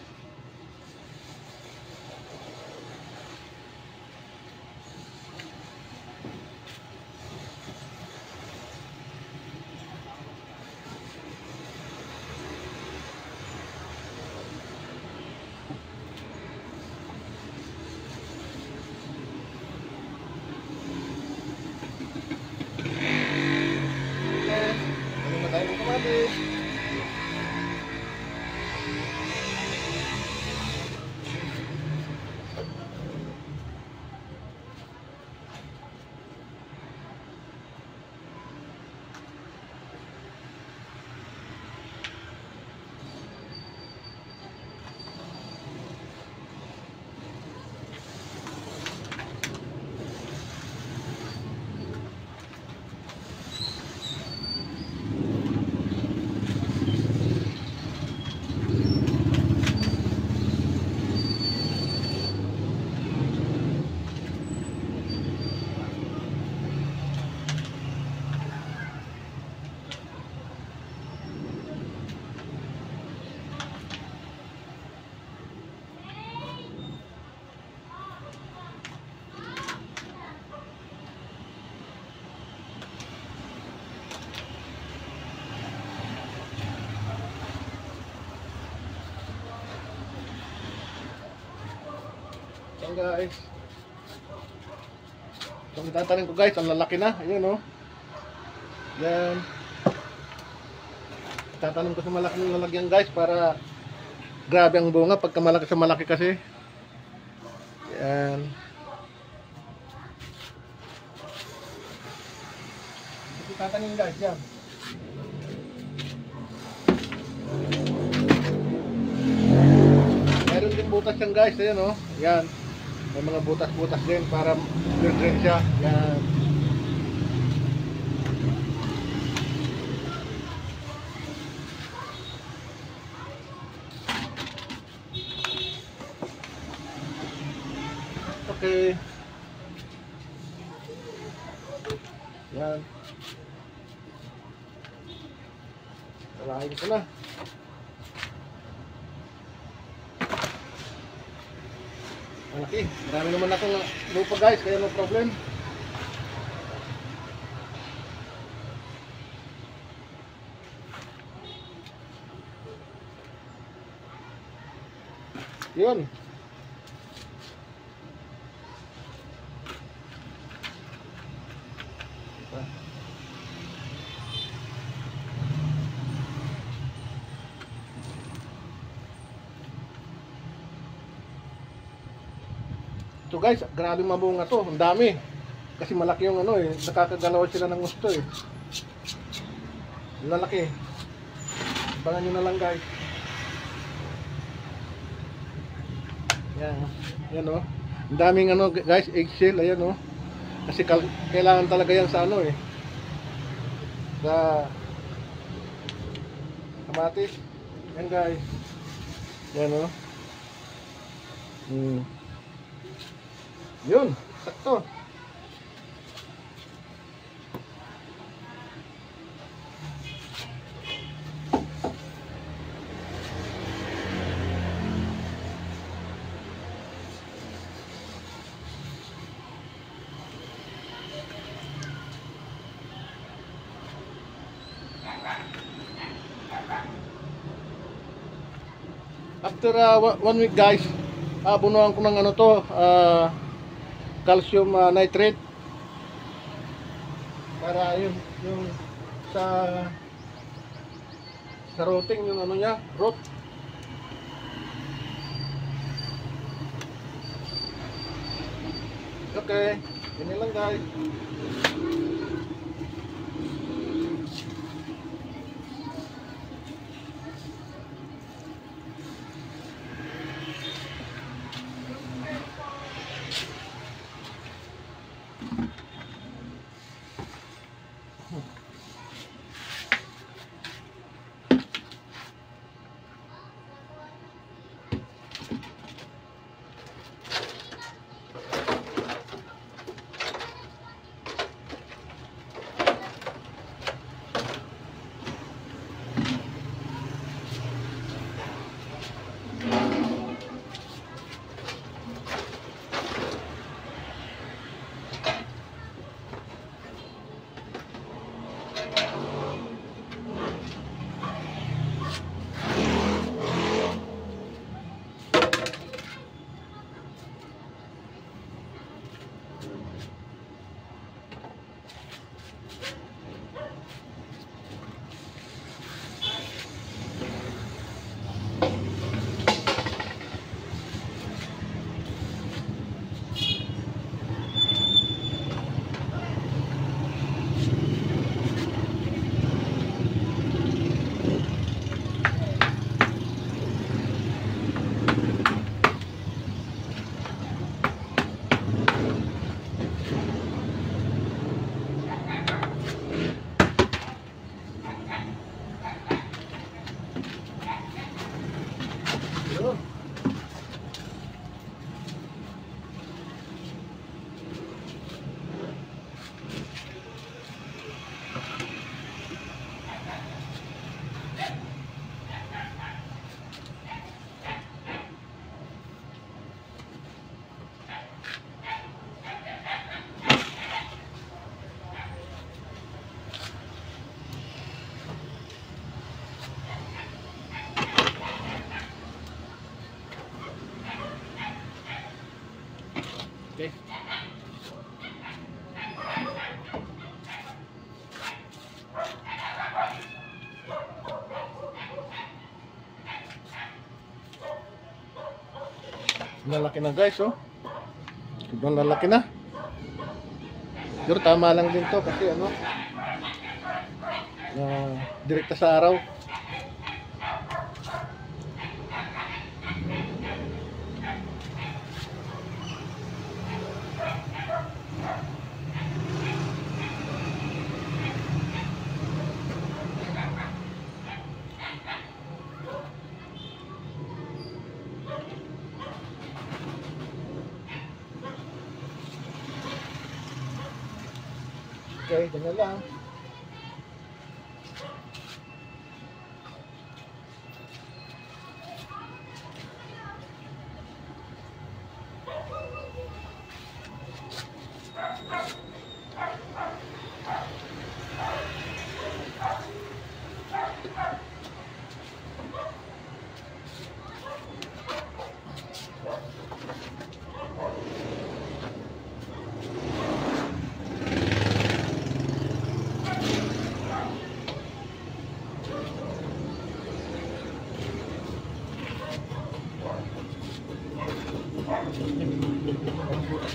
Speaker 1: Yan guys. Itong itatanim ko guys, ang lalaki na. Ayan o. Yan. Itatanim ko sa malaking lalagyan guys para grabe ang bunga pagka malaki sa malaki kasi. Yan. Itatanim guys, yan. Meron din butas yan guys, ayan o. Yan. May mga butas-butas din para clear siya. Yan. Okay. Yan. Salahin ko na. Malaki. Marami naman akong lupa guys, kaya no problem. Yun. Ito guys, grabe mabunga to, ang dami. Kasi malaki yung ano eh, nakakagalaw sila ng gusto eh. Lalaki. Abangan nyo na lang guys. Yan, yan oh. Ang daming ano guys, eggshell, ayan oh. Kasi kailangan talaga yan sa ano eh. Sa kamatis. Yan guys. Yan oh. Yun, sakto. After 1 week guys, bunuan ko ng ano to, calcium nitrate para yung sa Sa routing yung ano niya, route. Okay, ganyan lang guys. Yun. Okay. Lalaki na guys, oh. Sobrang lalaki na. Pero tama lang din to kasi ano, direkta sa araw. Okay, ganyan lang.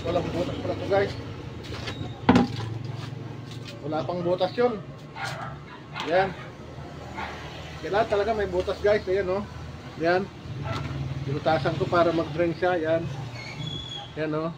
Speaker 1: Walang butas pala to guys. Wala pang butas yun. Yan. Kailangan talaga may butas guys. Ayan o. Yan. Binutasan ko para mag-drain siya. Yan. Yan o.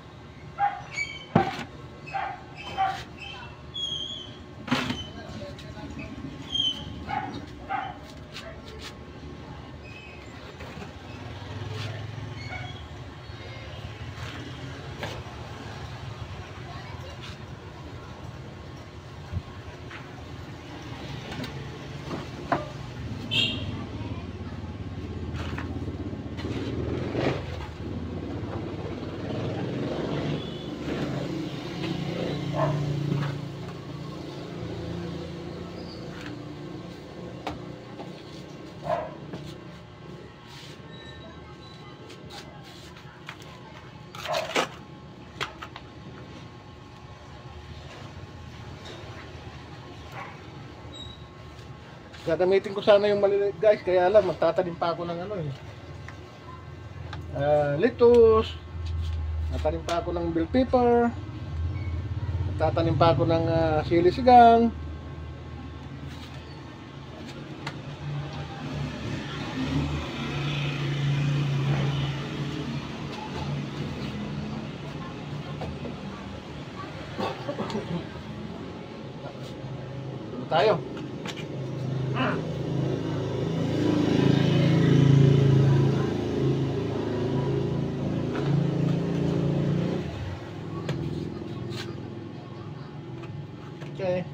Speaker 1: Gagamitin ko sana yung maliliit guys, kaya lang magtatanim pa ako ng ano eh. Lettuce, tatanim pa ako ng bell pepper, tatanim pa ako ng sili sigang. Ano tayo? Okay.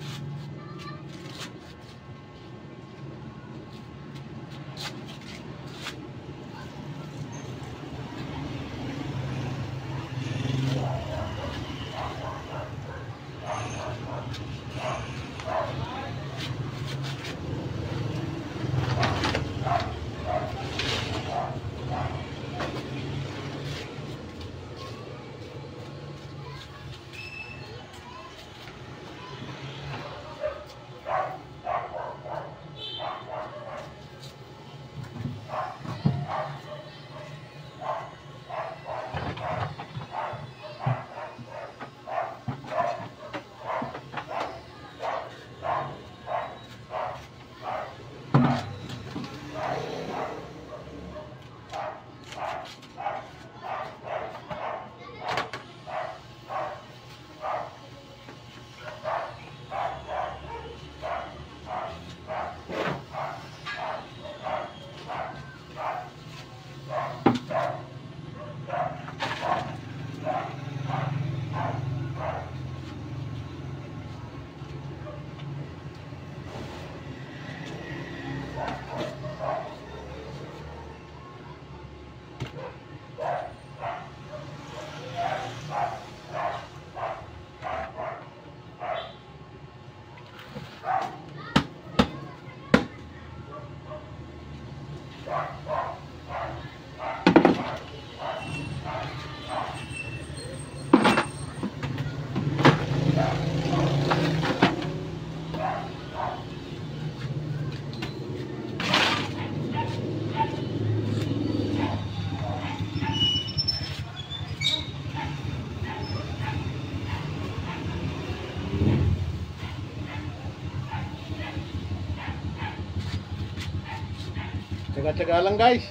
Speaker 1: Tsaga-tsaga lang guys.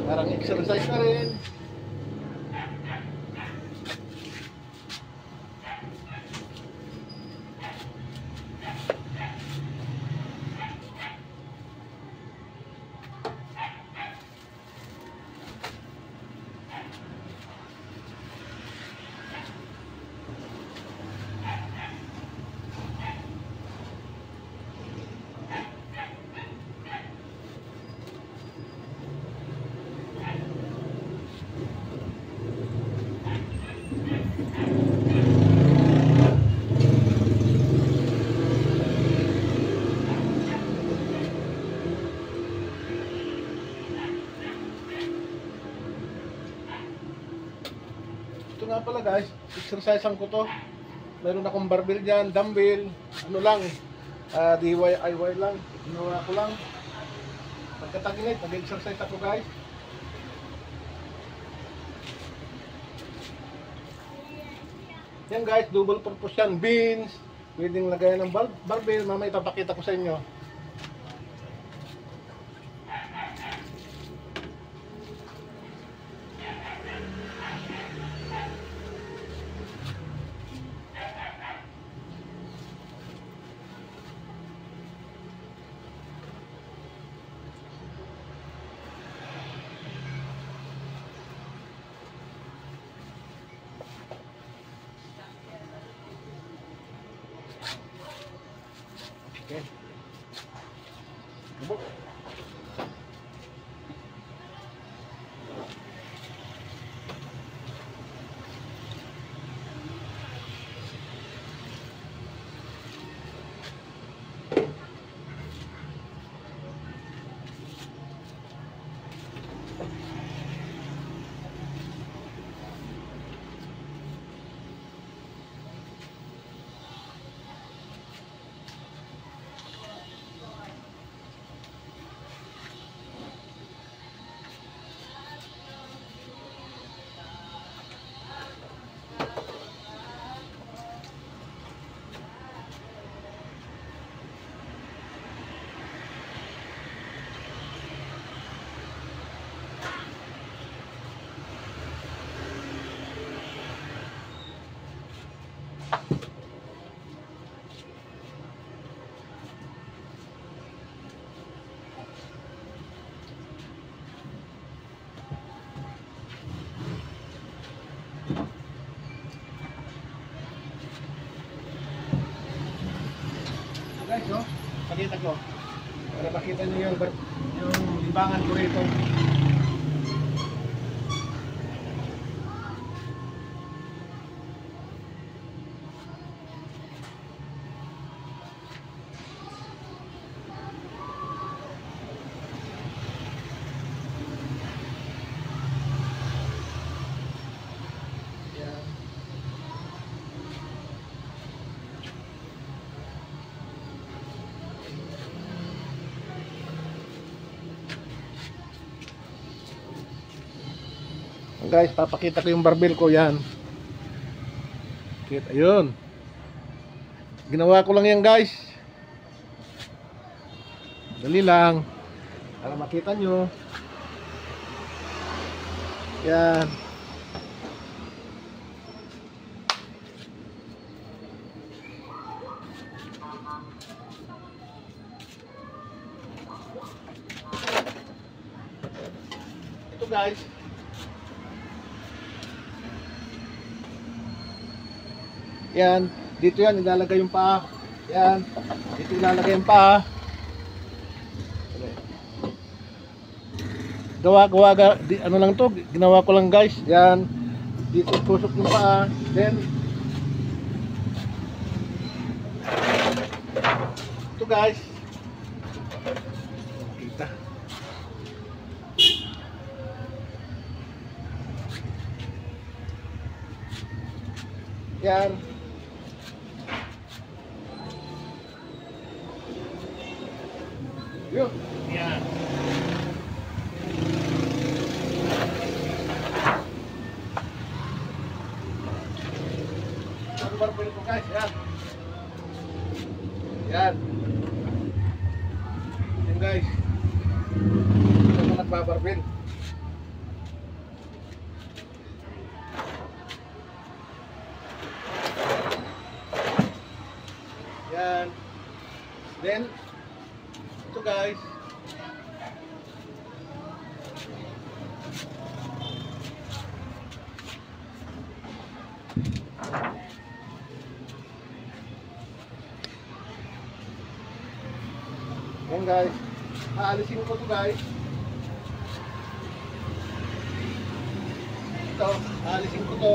Speaker 1: Parang exercise na rin. Ito nga pala guys, exercisean ko to. Meron akong barbell dyan, dumbbell, ano lang, DIY lang, ginawa ko lang. Pagkataginit, nag-exercise ako guys. Yan guys, double purpose yan, beans, pwedeng lagayan ng barbell, mamaya ipapakita ko sa inyo. Okay. Bubuk. Guys, no? Pakita ko. Para makita nyo yung libangan ko rito. Yan. Guys, papakita ko yung barbell ko, yan. Kita, yun. Ginawa ko lang yan, guys. Dali lang. Para makita nyo. Yan. Ito, guys. Yan, dito yan ilalagay yung paa. Yan, dito ilalagay yung paa. Ano lang to, ginawa ko lang, guys. Yan, dito tusok yung paa. Then ito, guys. Kita. Yan. Yun. Yan. Ang barbell ko, guys. Yan. Yan. Yan, guys. Ito na nagbabarbell. Yan. Then ito, guys. Yan, guys. Aalisin ko to, guys. Ito, aalisin ko to.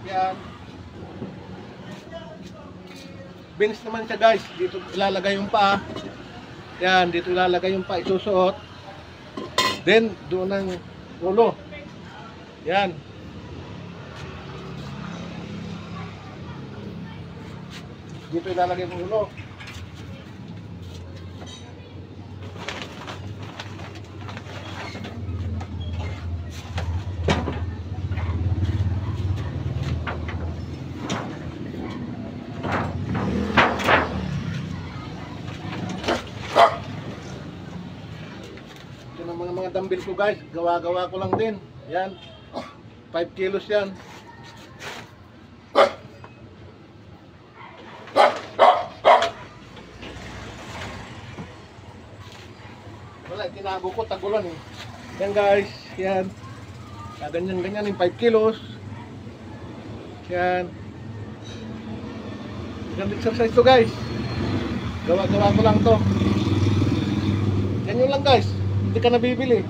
Speaker 1: Yan. Bench naman siya, guys. Dito ilalagay yung paa. Yan, dito ilalagay yung paa, isusuot. Then doon ang ulo. Yan. Dito ilalagay yung ulo. Mga dumbbell ko, guys, gawa-gawa ko lang din. Yan, 5 kilos yan. Wala, tinago ko, tagulan eh. Yan, guys, yan. Ganyan-ganyan yung 5 kilos. Yan. Yan exercise to, guys. Gawa-gawa ko lang to. Yan yun lang, guys. Hindi ka nabibili.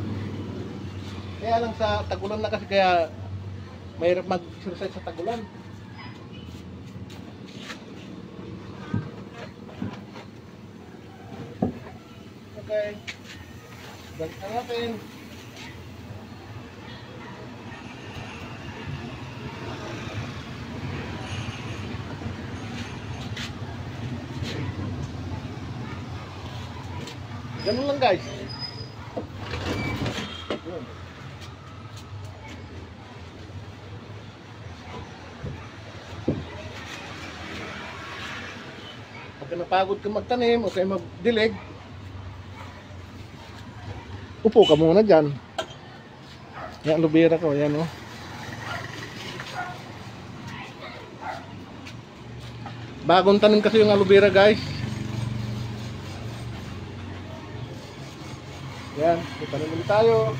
Speaker 1: Kaya lang sa tagulan na kasi, kaya mahirap mag-exercise sa tagulan. Okay. Balik na natin. Ganun lang, guys. Pagka napagod ka magtanim o kayo magdilig, Upo ka muna dyan. Yan, aloe vera ko. Yan, oh. Bagong tanim kasi yung aloe vera, guys. Yan, tanim ulit tayo.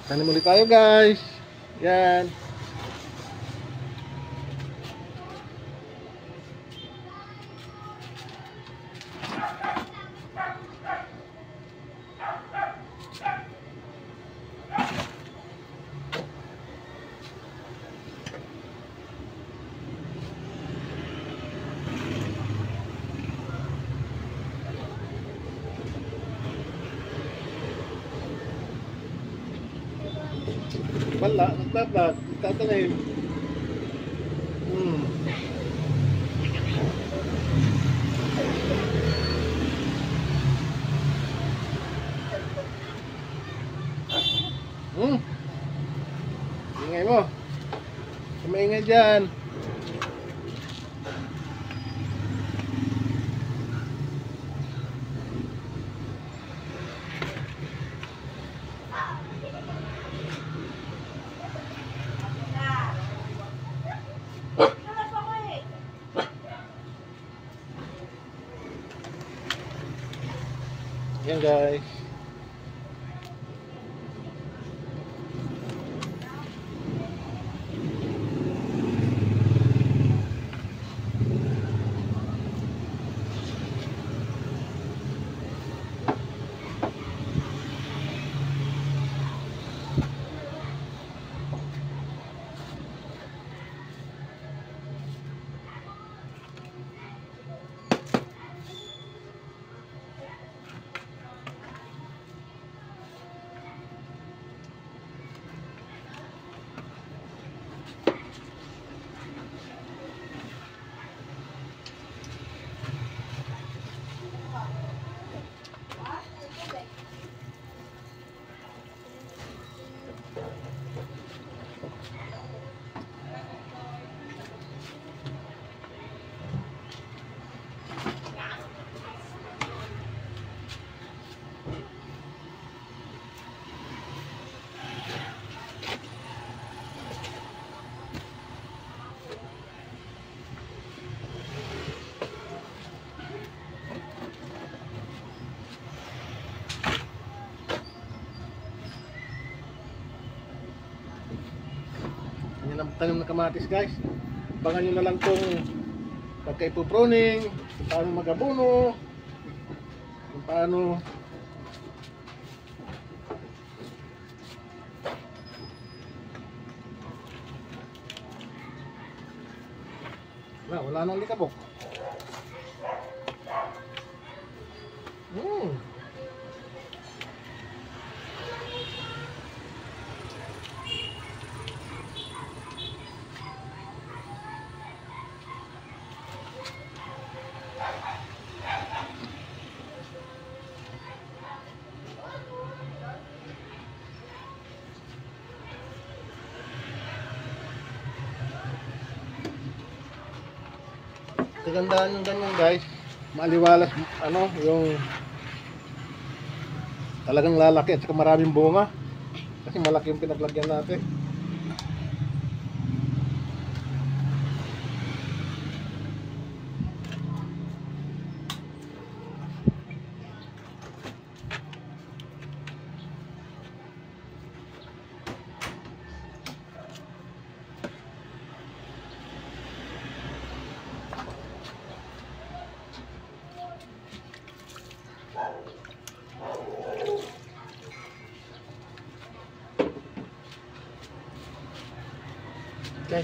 Speaker 1: Tanim ulit tayo, guys. Yan. Wala, nagbablog, tatanim. Ingay mo. Kumaingay dyan. Yan, guys. Yan ang tanim na kamatis, guys. Abangan nyo na lang kung pagka ipuproning, kung paano mag-abono, kung paano wala nang likabok. Kagandaan yung ganyan, guys, maliwalas yung talagang lalaki at saka maraming bunga. Kasi malaki yung pinaglagyan natin. Okay.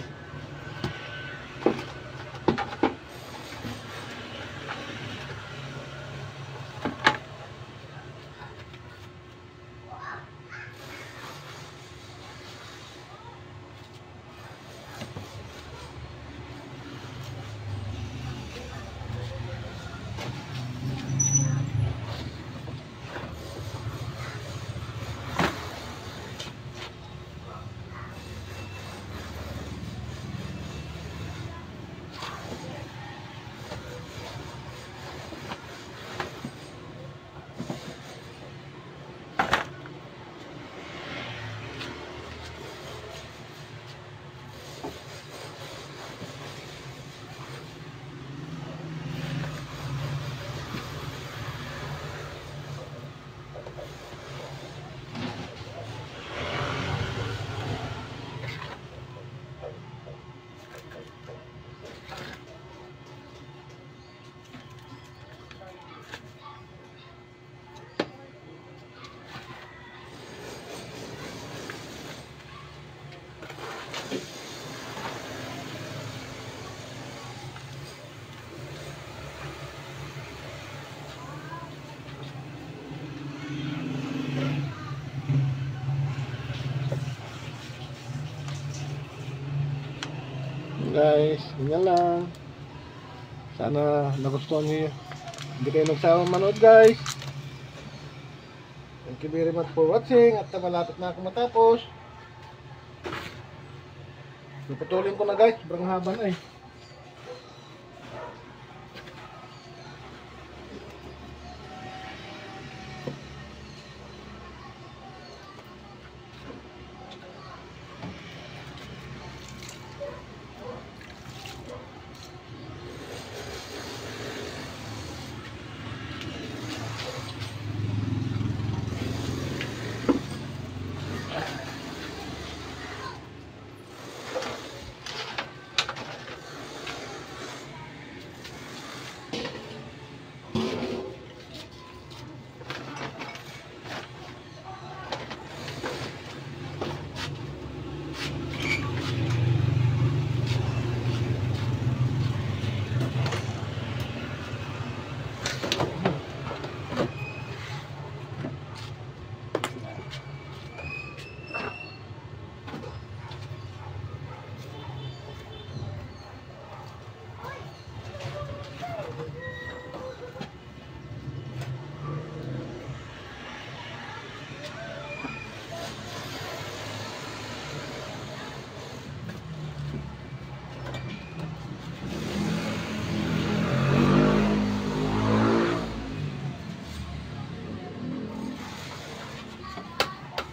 Speaker 1: Guys, ganyan lang. Sana nagustuhan niyo. Hindi kayo nagsawang manood, guys. Thank you very much for watching. At malapit na ako matapos. Puputulin ko na, guys. Sobrang haba na eh.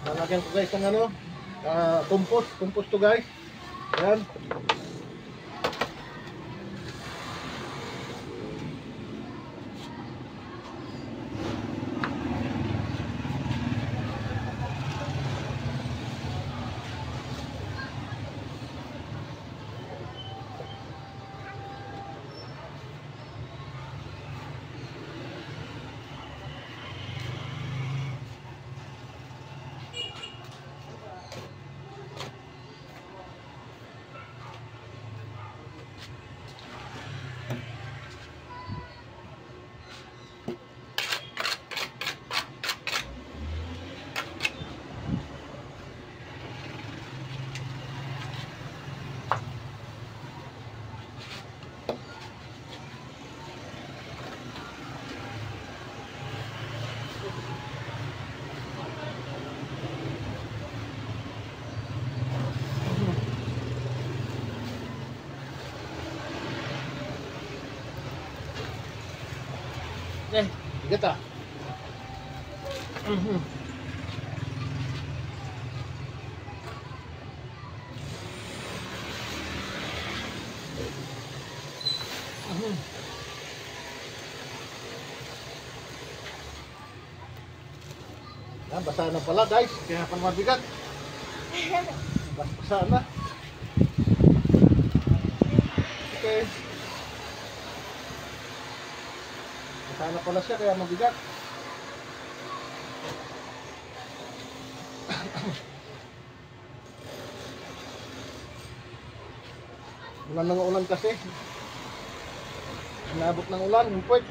Speaker 1: Lalagyan ko guys ng ano, compost to guys. Yan. Okay, bigat ah. Mhm. Mhm. Yan, basa na pala guys, kaya pang mabigat. Basa na. Okay. Basa na pala siya, kaya mabigat. Ulan ng ulan kasi. Inabot ng ulan, yung puwet.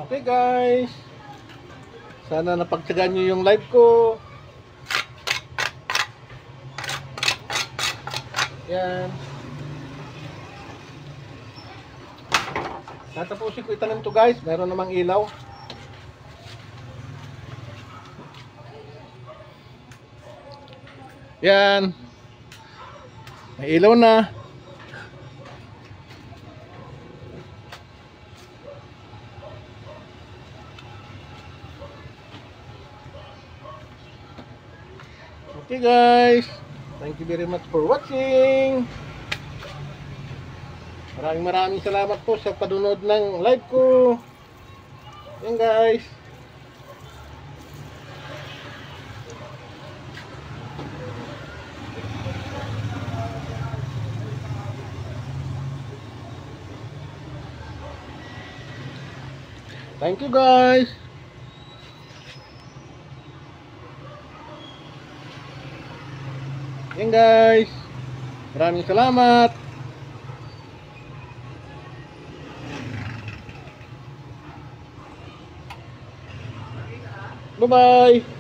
Speaker 1: Okay guys, sana napagtsagaan nyo yung live ko. Yan. Tatapusin ko itanim to guys, meron namang ilaw. Yan. May ilaw na. Okay guys, thank you very much for watching. Maraming salamat po sa padunod ng live ko. Yan guys. Thank you guys. Yan guys. Maraming salamat. Bye-bye.